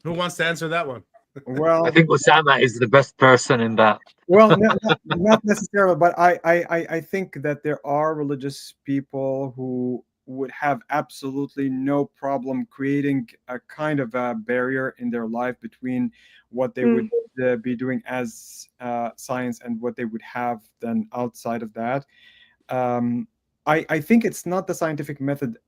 Who wants to answer that one? Well, I think Usama is the best person in that. well, not necessarily, but I think that there are religious people who would have absolutely no problem creating a kind of a barrier in their life between what they would be doing as science and what they would have then outside of that. I think it's not the scientific method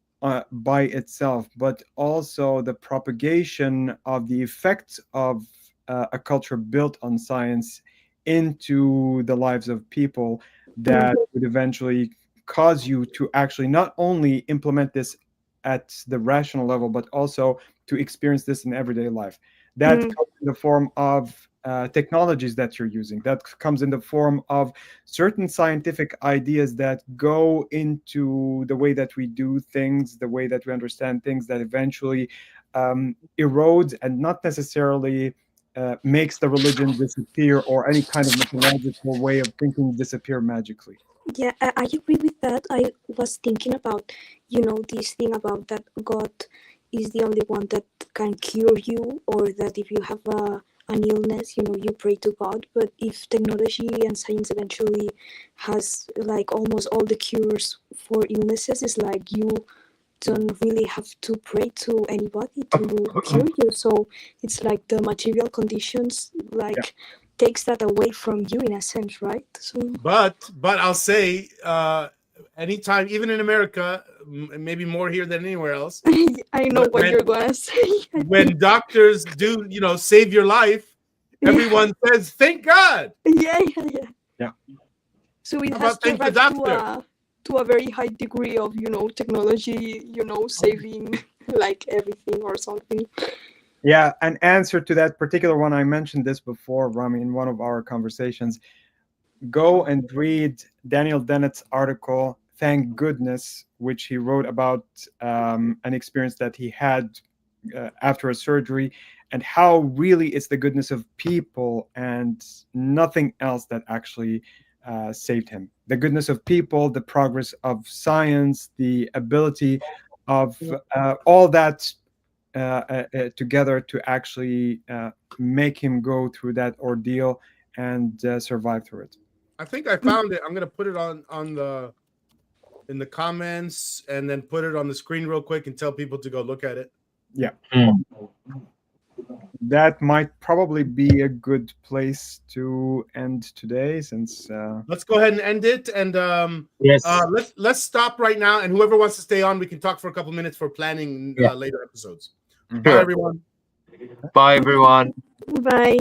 by itself, but also the propagation of the effects of a culture built on science into the lives of people that would eventually cause you to actually not only implement this at the rational level, but also to experience this in everyday life. That comes in the form of technologies that you're using. That comes in the form of certain scientific ideas that go into the way that we do things, the way that we understand things, that eventually erodes and not necessarily makes the religion disappear or any kind of mythological way of thinking disappear magically. Yeah, I agree with that. I was thinking about, this thing about that God is the only one that can cure you, or that if you have an illness, you pray to God. But if technology and science eventually has like almost all the cures for illnesses, it's like you don't really have to pray to anybody to cure you. So it's like the material conditions takes that away from you in a sense, right? So But I'll say, anytime, even in America, maybe more here than anywhere else, I know what you're gonna say. when doctors do, save your life, everyone says, "Thank God." Yeah. So it How has about to thank the arrive doctor? to a very high degree of technology, saving like everything or something. Yeah, an answer to that particular one, I mentioned this before, Rami, in one of our conversations. Go and read Daniel Dennett's article, Thank Goodness, which he wrote about an experience that he had after a surgery, and how really it's the goodness of people and nothing else that actually saved him. The goodness of people, the progress of science, the ability of all that together to actually make him go through that ordeal and survive through it. I think I found it. I'm gonna put it in the comments and then put it on the screen real quick and tell people to go look at it. Yeah. That might probably be a good place to end today, since let's go ahead and end it. And yes, let's stop right now. And whoever wants to stay on, we can talk for a couple minutes for planning later episodes. Bye, everyone. Bye, everyone. Bye.